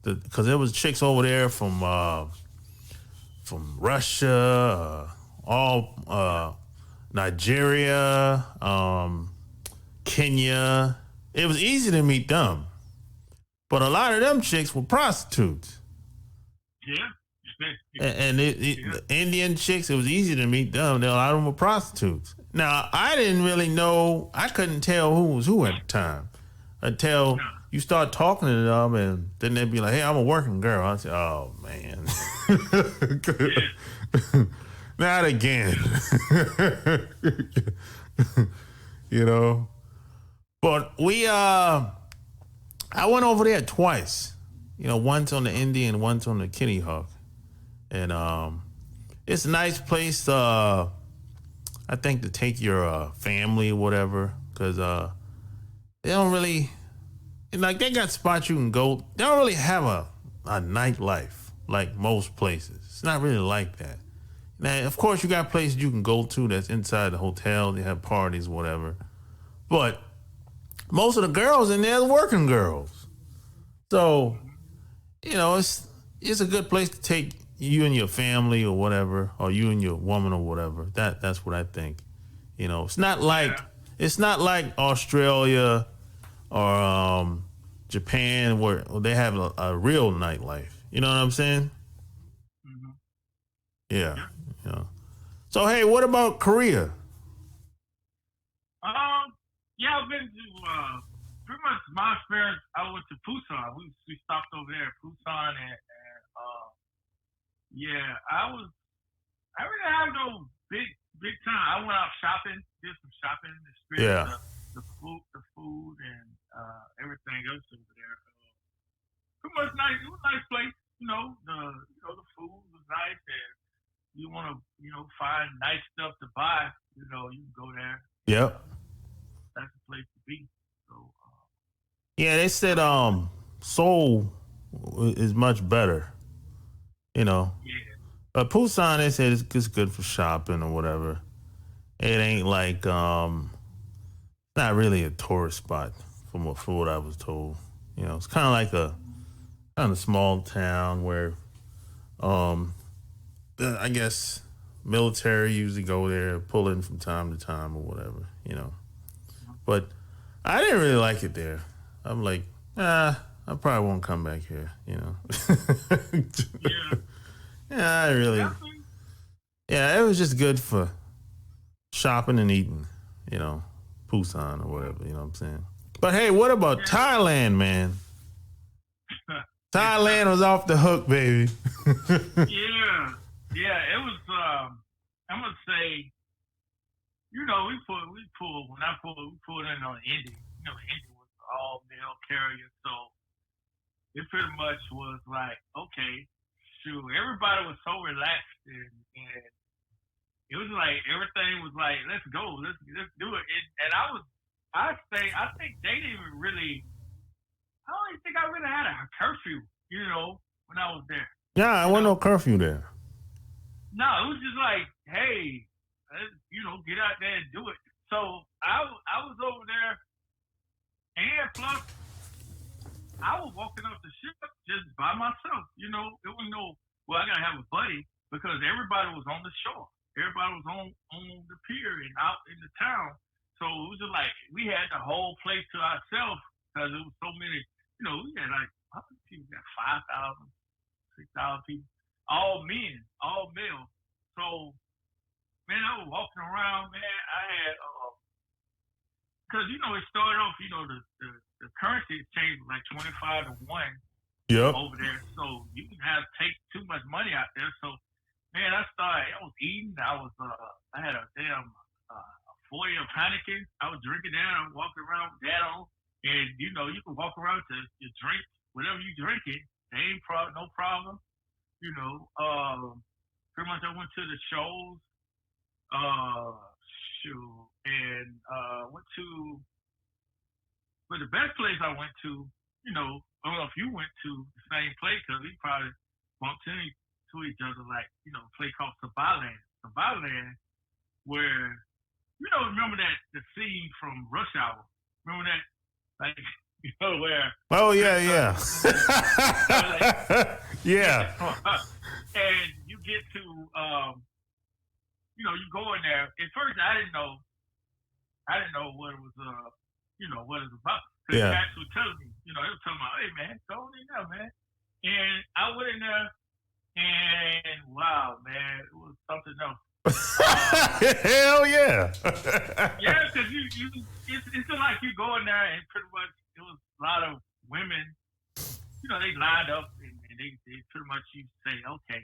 because there was chicks over there from Russia, Nigeria, Kenya. It was easy to meet them, but a lot of them chicks were prostitutes. Yeah. And the Indian chicks, it was easy to meet them. A lot of them were prostitutes. Now, I didn't really know. I couldn't tell who was who at the time until you start talking to them, and then they'd be like, "Hey, I'm a working girl." I said, "Oh man, not again." But I went over there twice. Once on the Indian, once on the Kitty Hawk. And it's a nice place, I think, to take your family or whatever, because they don't really, they got spots you can go. They don't really have a nightlife like most places. It's not really like that. Now, of course, you got places you can go to that's inside the hotel. They have parties, whatever. But most of the girls in there are working girls. So, it's a good place to take you and your family or whatever, or you and your woman or whatever. That's what I think. It's not like Australia or Japan where they have a real nightlife. You know what I'm saying? Mm-hmm. Yeah. So hey, what about Korea? Yeah, I've been to pretty much my experience. I went to Busan. We stopped over there at Busan, and yeah, I really have no big time. I went out shopping, did some shopping, experienced the food and everything else over there. Pretty much nice. It was a nice place. The food was nice, and you want to find nice stuff to buy. You can go there. Yep. That's the place to be. So. Yeah, they said Seoul is much better. Yeah. Busan, they said it's good for shopping or whatever. it ain't like not really a tourist spot from what I was told. You know, it's kind of like a kind of small town where I guess military usually go there, pull in from time to time or whatever. You know, but I didn't really like it there. I'm like, I probably won't come back here. You know. Yeah. Yeah, I really. Yeah, it was just good for shopping and eating. You know, Busan or whatever. You know what I'm saying? But hey, what about Thailand, man? Thailand was off the hook, baby. Yeah, it was. I'm gonna say, you know, we pulled in on Indy. You know, Indy was all male carrier, so it pretty much was like, okay, shoot, everybody was so relaxed and it was like everything was like, let's go, let's do it. And I think they didn't even really. I don't even think I really had a curfew, you know, when I was there. Yeah, I wasn't no curfew there. No, it was just like, hey, you know, get out there and do it. So I was over there, and plus I was walking up the ship just by myself. You know, it was no, well, I gotta have a buddy because everybody was on the shore. Everybody was on the pier and out in the town. So it was just like we had the whole place to ourselves because it was so many. You know, we had like how many people? We got 5,000, 6,000 people, all men, all male. So man, I was walking around, man. I had because you know it started off. You know the currency changed like 25 to 1. Yep. Over there, so you can take too much money out there. So, man, I was eating. I had a damn 40 of Heineken. I was drinking that. I was walking around with that on, and you know, you can walk around to your drink, whatever you drinking. They ain't no problem. You know, pretty much I went to the shows. And went to, but the best place I went to, you know. I don't know if you went to the same place because we probably bumped into each other, like, you know, a place called Sabaland, where, you know, remember the scene from Rush Hour? Remember that? Like, you know, where. Oh, yeah. Yeah. And you get to, you know, you go in there. At first, I didn't know what it was, you know, what it was about. Because Yeah. the cats were telling me, you know, they were telling me, hey, man, go in there, man. And I went in there, and wow, man, it was something else. Hell yeah. Yeah, because it's like you go in there, and pretty much it was a lot of women, you know, they lined up, and they pretty much you say, okay,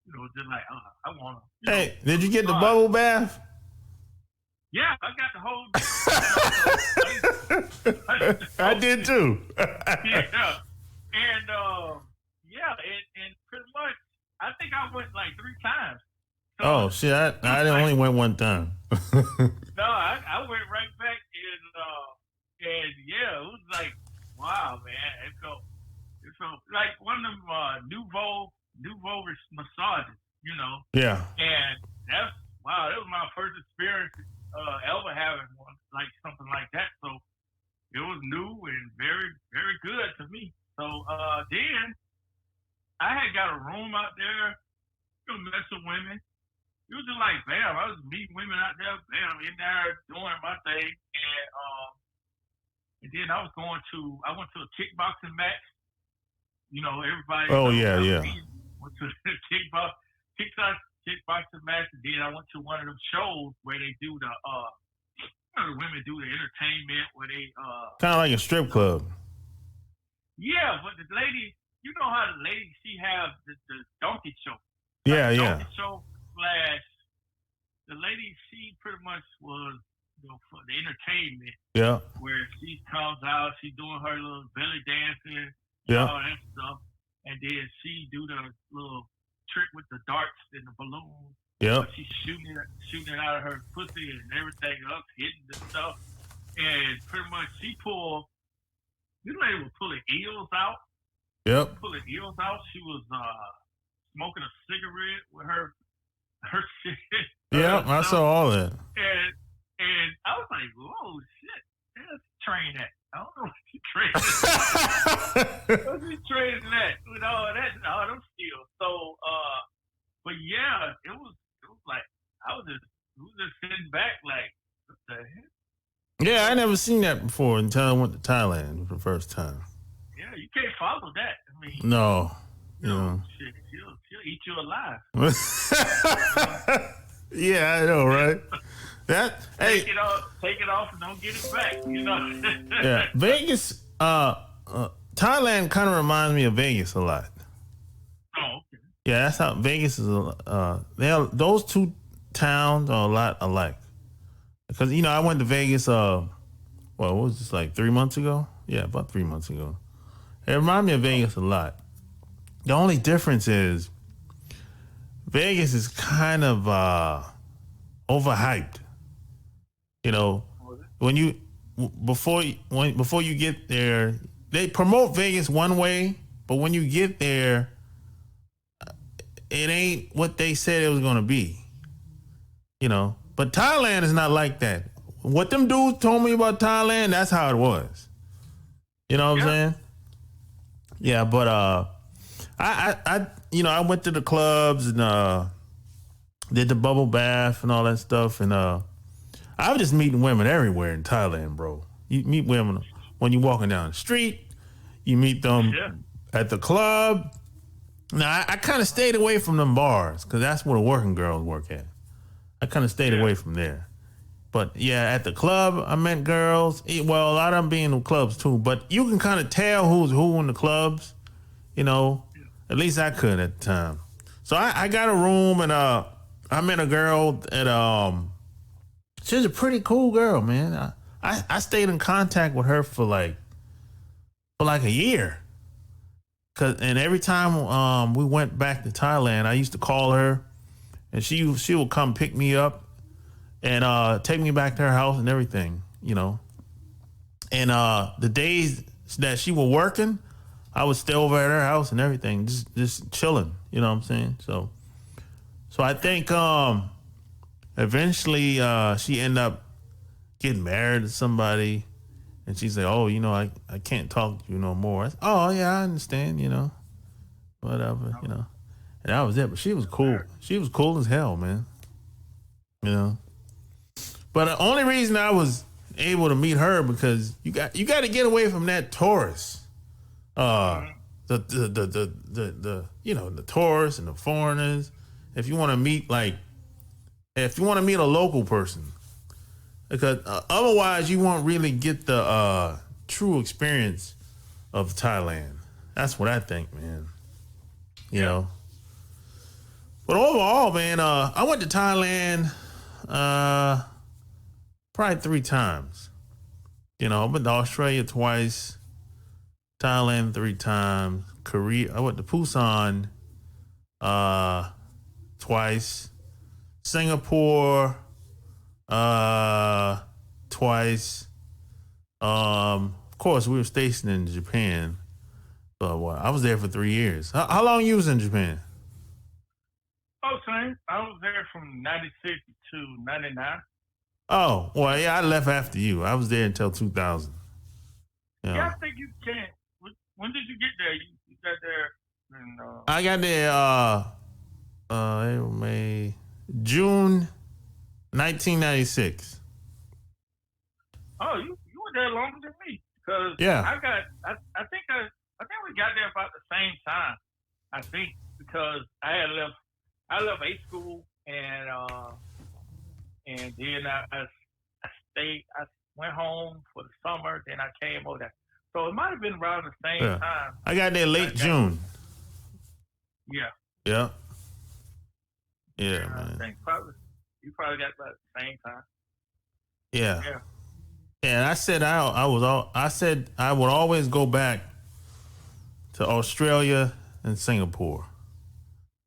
you know, just like, I want to. Hey, did you get the bubble bath? Yeah, I got the whole. I did too. Yeah, and and pretty much, I think I went like 3 times. So, oh shit! I only went one time. No, I went right back and yeah, it was like wow, man. It felt like one of them nouveau massages, you know. Yeah. And that was my first experience ever having one like something like that. So it was new and very, very good to me. So then I had got a room out there, you know, met some women. It was just like bam, I was meeting women out there, bam, in there doing my thing, and then I went to a kickboxing match. You know, everybody. Oh yeah. Went to the kickboxing match, and then I went to one of them shows where they do the the women do the entertainment where they kind of like a strip club. Yeah, but the lady, you know how the lady she have the donkey show. Yeah, donkey show / the lady she pretty much was, you know, for the entertainment. Yeah. Where she comes out, she doing her little belly dancing, all that stuff, and then she do the little trick with the darts and the balloons. Yeah. She's shooting it out of her pussy and everything up, hitting the stuff, and pretty much this lady was pulling eels out. Yep. Pulling eels out. She was smoking a cigarette with her her shit. Yeah, I saw all that. And I was like, whoa, shit. Let's train that. I don't know what you train. What's he training that with all them skills? So, but yeah, it was like we was just sitting back like, what the heck? Yeah, I never seen that before until I went to Thailand for the first time. Yeah, you can't follow that. I mean, no, shit, she'll eat you alive. Yeah, I know, right? Take it off, and don't get it back. Yeah, Vegas, Thailand kind of reminds me of Vegas a lot. Oh, okay. Yeah, that's how Vegas is. Those two towns are a lot alike. Because I went to Vegas. What was this, like 3 months ago? Yeah, about 3 months ago. It reminded me of Vegas a lot. The only difference is Vegas is kind of overhyped. Before you get there, they promote Vegas one way, but when you get there, it ain't what they said it was gonna be. But Thailand is not like that. What them dudes told me about Thailand, that's how it was. You know what I'm saying? Yeah, but I went to the clubs and did the bubble bath and all that stuff, and I was just meeting women everywhere in Thailand, bro. You meet women when you're walking down the street. You meet them at the club. Now, I kind of stayed away from them bars because that's where the working girls work at. I kind of stayed away from there. But, yeah, at the club, I met girls. Well, a lot of them be in the clubs, too. But you can kind of tell who's who in the clubs, At least I could at the time. So I got a room, and I met a girl at she was a pretty cool girl, man. I stayed in contact with her for like a year. And every time we went back to Thailand, I used to call her, and she would come pick me up and take me back to her house and everything, And the days that she was working, I would stay over at her house and everything, just chilling. You know what I'm saying? So I think eventually she ended up getting married to somebody, and she's like, "Oh, I can't talk to you no more." Oh yeah, I understand. Whatever. And that was it. But she was cool. She was cool as hell, man. But the only reason I was able to meet her because you got to get away from that tourist. The tourists and the foreigners. If you want to meet a local person, because otherwise you won't really get the true experience of Thailand. That's what I think, man. But overall, man, I went to Thailand probably 3 times. I've been to Australia twice, Thailand 3 times, Korea. I went to Busan twice, Singapore twice. Of course, we were stationed in Japan. So I was there for 3 years. How long you was in Japan? Oh, same. I was there from 96 to 99. Oh, well, yeah, I left after you. I was there until 2000. Yeah, I think you can. When did you get there? You got there in... I got there May, June 1996. Oh, you were there longer than me. Because I think we got there about the same time. I think because I left A school and then I stayed. I went home for the summer. Then I came over there. So it might have been around the same time. I got there late June. Yeah. Yeah. Yeah, man. I think you probably got about the same time. Yeah. Yeah. And I said I would always go back to Australia and Singapore.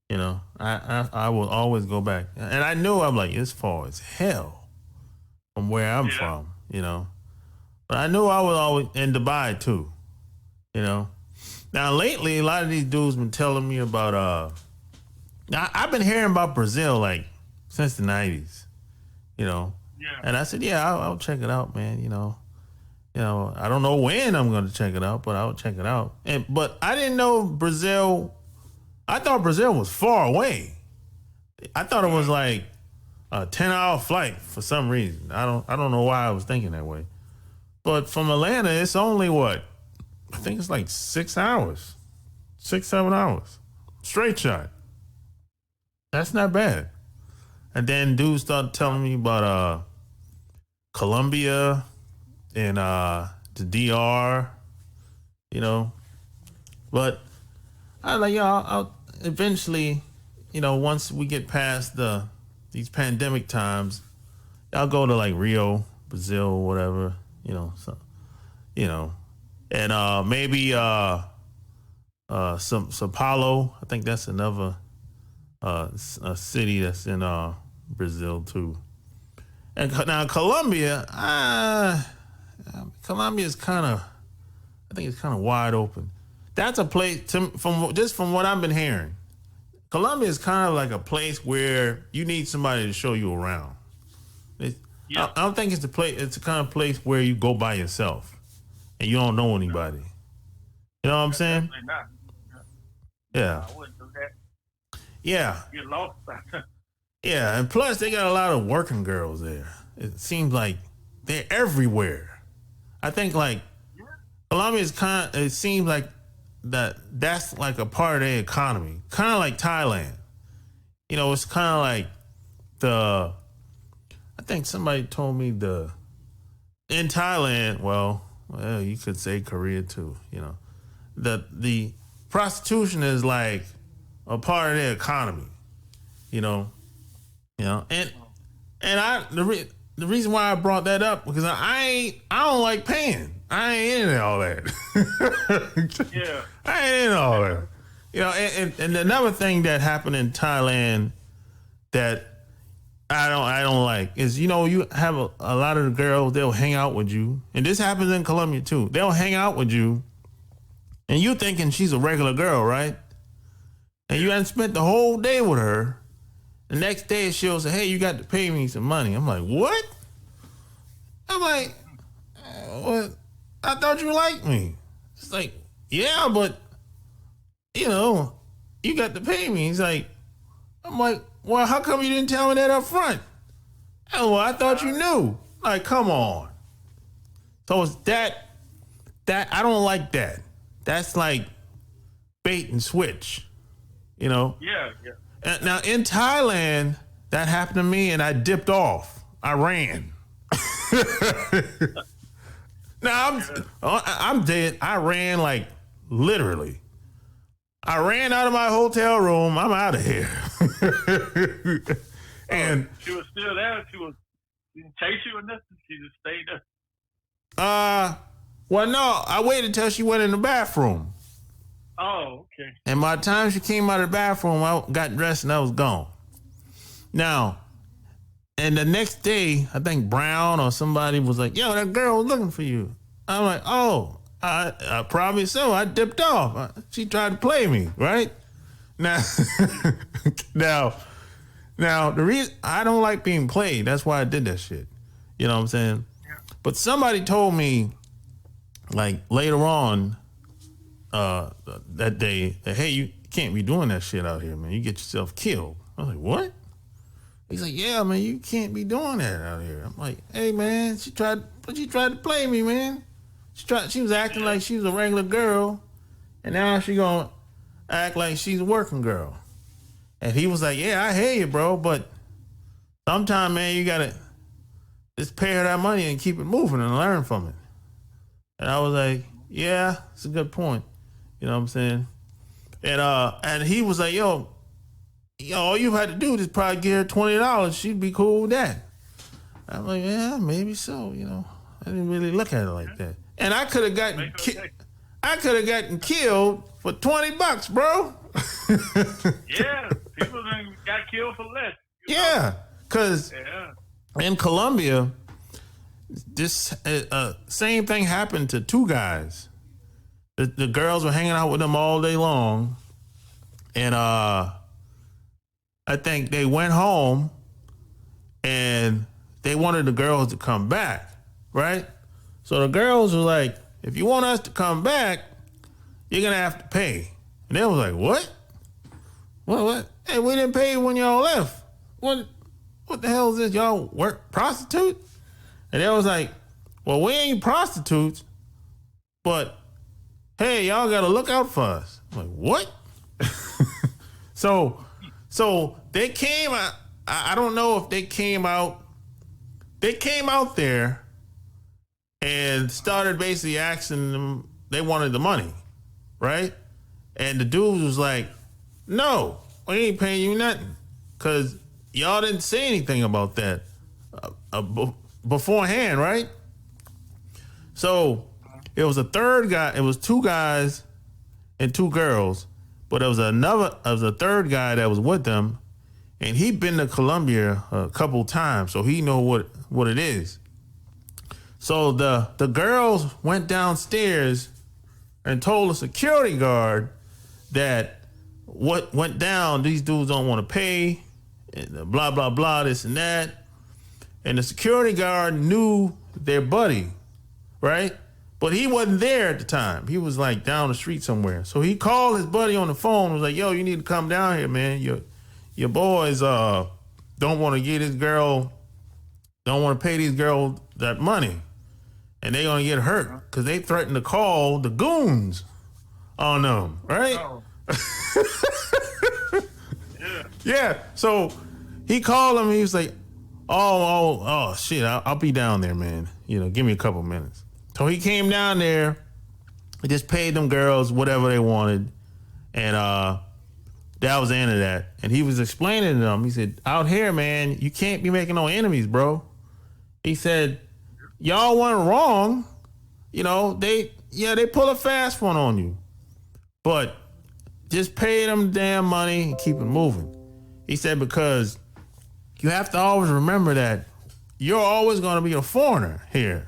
I will always go back. And I knew I'm like, it's far as hell from where I'm from, But I knew I was always in Dubai too, Now lately, a lot of these dudes been telling me about I've been hearing about Brazil like since the 90s, you know. Yeah. And I said, yeah, I'll check it out, man. I don't know when I'm going to check it out, but I'll check it out. But I didn't know Brazil. I thought Brazil was far away. I thought it was like a 10-hour flight for some reason. I don't know why I was thinking that way. But from Atlanta, it's only what? I think it's like 6 hours. 6-7 hours. Straight shot. That's not bad. And then dudes started telling me about Colombia and the DR, But I was like, I'll eventually, once we get past these pandemic times, I'll go to like Rio, Brazil, or whatever, and maybe some Sao Paulo. I think that's another a city that's in Brazil too. And now Colombia, Colombia is I think it's kind of wide open. That's a place from what I've been hearing. Colombia is kind of like a place where you need somebody to show you around. I don't think it's a place. It's the kind of place where you go by yourself and you don't know anybody. You know what I'm saying? Definitely not. Yeah. I wouldn't do that. Yeah. Get lost. Yeah, and plus they got a lot of working girls there. It seems like they're everywhere. I think like Colombia is it seems like that's like a part of their economy. Kind of like Thailand. It's kind of like I think somebody told me in Thailand, well, you could say Korea too, the prostitution is like a part of their economy, and the reason why I brought that up because I don't like paying. I ain't into all that. Yeah. I ain't into all that. And another thing that happened in Thailand that I don't like is you have a lot of the girls, they'll hang out with you, and this happens in Colombia too. They'll hang out with you, and you thinking she's a regular girl, right? And you hadn't spent the whole day with her. The next day she'll say, "Hey, you got to pay me some money." I'm like, "What?" I'm like, "What? I thought you liked me." It's like, "Yeah, but you got to pay me." He's like, I'm like, "Well, how come you didn't tell me that up front?" Oh, well, I thought you knew. Like, come on. So it's that I don't like that. That's like bait and switch, Yeah. And now in Thailand, that happened to me, and I dipped off. I ran. Now I'm dead. I ran like literally. I ran out of my hotel room. I'm out of here. And she was still there. She didn't chase you or nothing. She just stayed there. Well, no. I waited till she went in the bathroom. Oh, okay. And by the time she came out of the bathroom, I got dressed and I was gone. Now, and the next day, I think Brown or somebody was like, "Yo, that girl was looking for you." I'm like, "Oh, I probably so. I dipped off. She tried to play me, right?" Now, now the reason I don't like being played, that's why I did that shit. You know what I'm saying? Yeah. But somebody told me, like later on, that day, that, "Hey, you can't be doing that shit out here, man. You get yourself killed." I was like, "What?" He's like, "Yeah, man, you can't be doing that out here." I'm like, "Hey, man, she tried to play me, man. She was acting like she was a regular girl, and now she gonna act like she's a working girl." And he was like, "Yeah, I hear you, bro, but sometime, man, you gotta just pay her that money and keep it moving and learn from it." And I was like, "Yeah, it's a good point." You know what I'm saying? And he was like, yo, all you had to do is probably give her $20. She'd be cool with that. I'm like, yeah, maybe so. I didn't really look at it like that. And I could have gotten gotten killed for $20, bro. Yeah, people got killed for less. Yeah, because in Colombia, this same thing happened to two guys. The girls were hanging out with them all day long, and I think they went home and they wanted the girls to come back, right? So the girls were like, if you want us to come back, you're going to have to pay. And they was like, what? What? Hey, we didn't pay when y'all left. What the hell is this? Y'all work prostitute? And they was like, well, we ain't prostitutes, but hey, y'all got to look out for us. I'm like, what? So they came out. I don't know if they came out. They came out there and started basically asking them. They wanted the money, right? And the dude was like, no, we ain't paying you nothing. Because y'all didn't say anything about that beforehand, right? So it was a third guy. It was two guys and two girls. But it was a third guy that was with them. And he'd been to Colombia a couple times. So he know what it is. So the girls went downstairs and told the security guard that what went down, these dudes don't want to pay, and blah, blah, blah, this and that. And the security guard knew their buddy, right? But he wasn't there at the time. He was like down the street somewhere. So he called his buddy on the phone and was like, yo, you need to come down here, man. Your boys don't want to get this girl, don't want to pay these girls that money. And they're going to get hurt because they threatened to call the goons on them, right? Oh. Yeah. So he called him. He was like, oh, shit, I'll be down there, man. Give me a couple minutes. So he came down there. He just paid them girls whatever they wanted. And that was the end of that. And he was explaining to them. He said, out here, man, you can't be making no enemies, bro. He said, y'all weren't wrong. They pull a fast one on you. But just pay them damn money and keep it moving. He said, because you have to always remember that you're always going to be a foreigner here.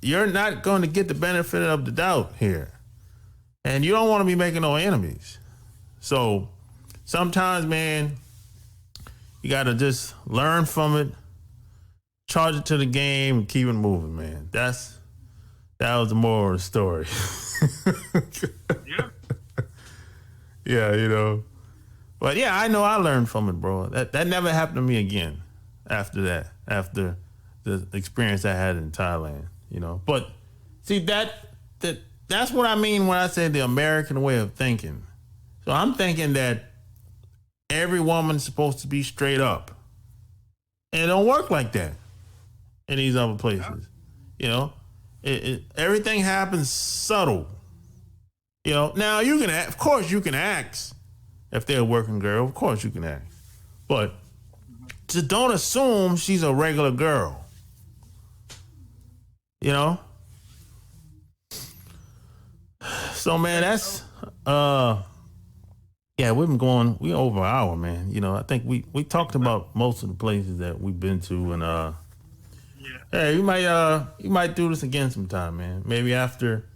You're not going to get the benefit of the doubt here. And you don't want to be making no enemies. So sometimes, man, you got to just learn from it, charge it to the game, and keep it moving, man. That was the moral of the story. Yeah. Yeah, But yeah, I know I learned from it, bro. That never happened to me again after that, after the experience I had in Thailand, But see, that's what I mean when I say the American way of thinking. So I'm thinking that every woman's supposed to be straight up. And it don't work like that in these other places. Everything happens subtle. Now of course you can ask if they're a working girl. Of course you can ask. But just don't assume she's a regular girl. So man, that's yeah, we've been going, we over an hour, man. I think we talked about most of the places that we've been to, and hey, you might do this again sometime, man. Maybe after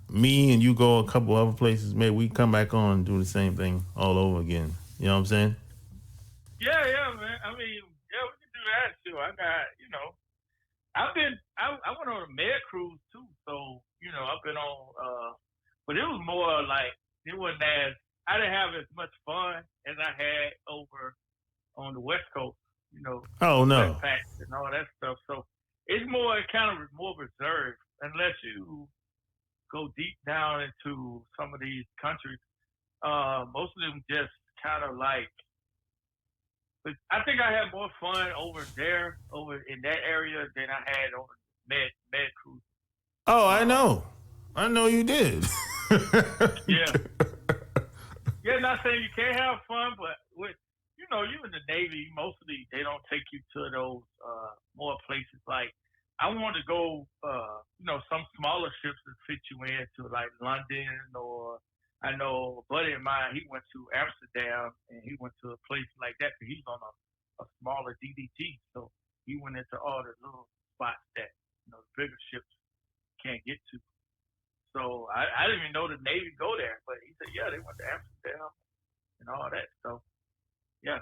me and you go a couple other places, maybe we come back on and do the same thing all over again. You know what I'm saying? Yeah, man. I mean, yeah, we can do that too. I got, I went on a med cruise too, so I've been on, but it was more like it wasn't as, I didn't have as much fun as I had over on the West Coast, Oh no, backpacks and all that stuff. So it's kind of more reserved unless you go deep down into some of these countries. Most of them just kind of like, but I think I had more fun over in that area than I had on med cruise. Oh, I know you did. Yeah. Yeah, not saying you can't have fun, but with you in the Navy, mostly they don't take you to those more places. Like I want to go, some smaller ships that fit you into like London, or I know a buddy of mine, he went to Amsterdam and he went to a place like that. But he's on a smaller DDG, so he went into all the little spots that the bigger ships can't get to. So I didn't even know the Navy go there, but he said, yeah, they went to Amsterdam and all that stuff. Yeah,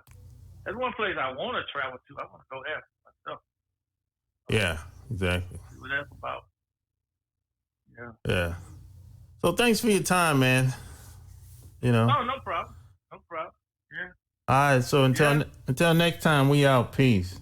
that's one place I want to travel to. I want to go there myself. Yeah, exactly. See what that's about. Yeah. Yeah. So thanks for your time, man. You know. Oh, no problem. No problem. Yeah. All right. So until next time, we out. Peace.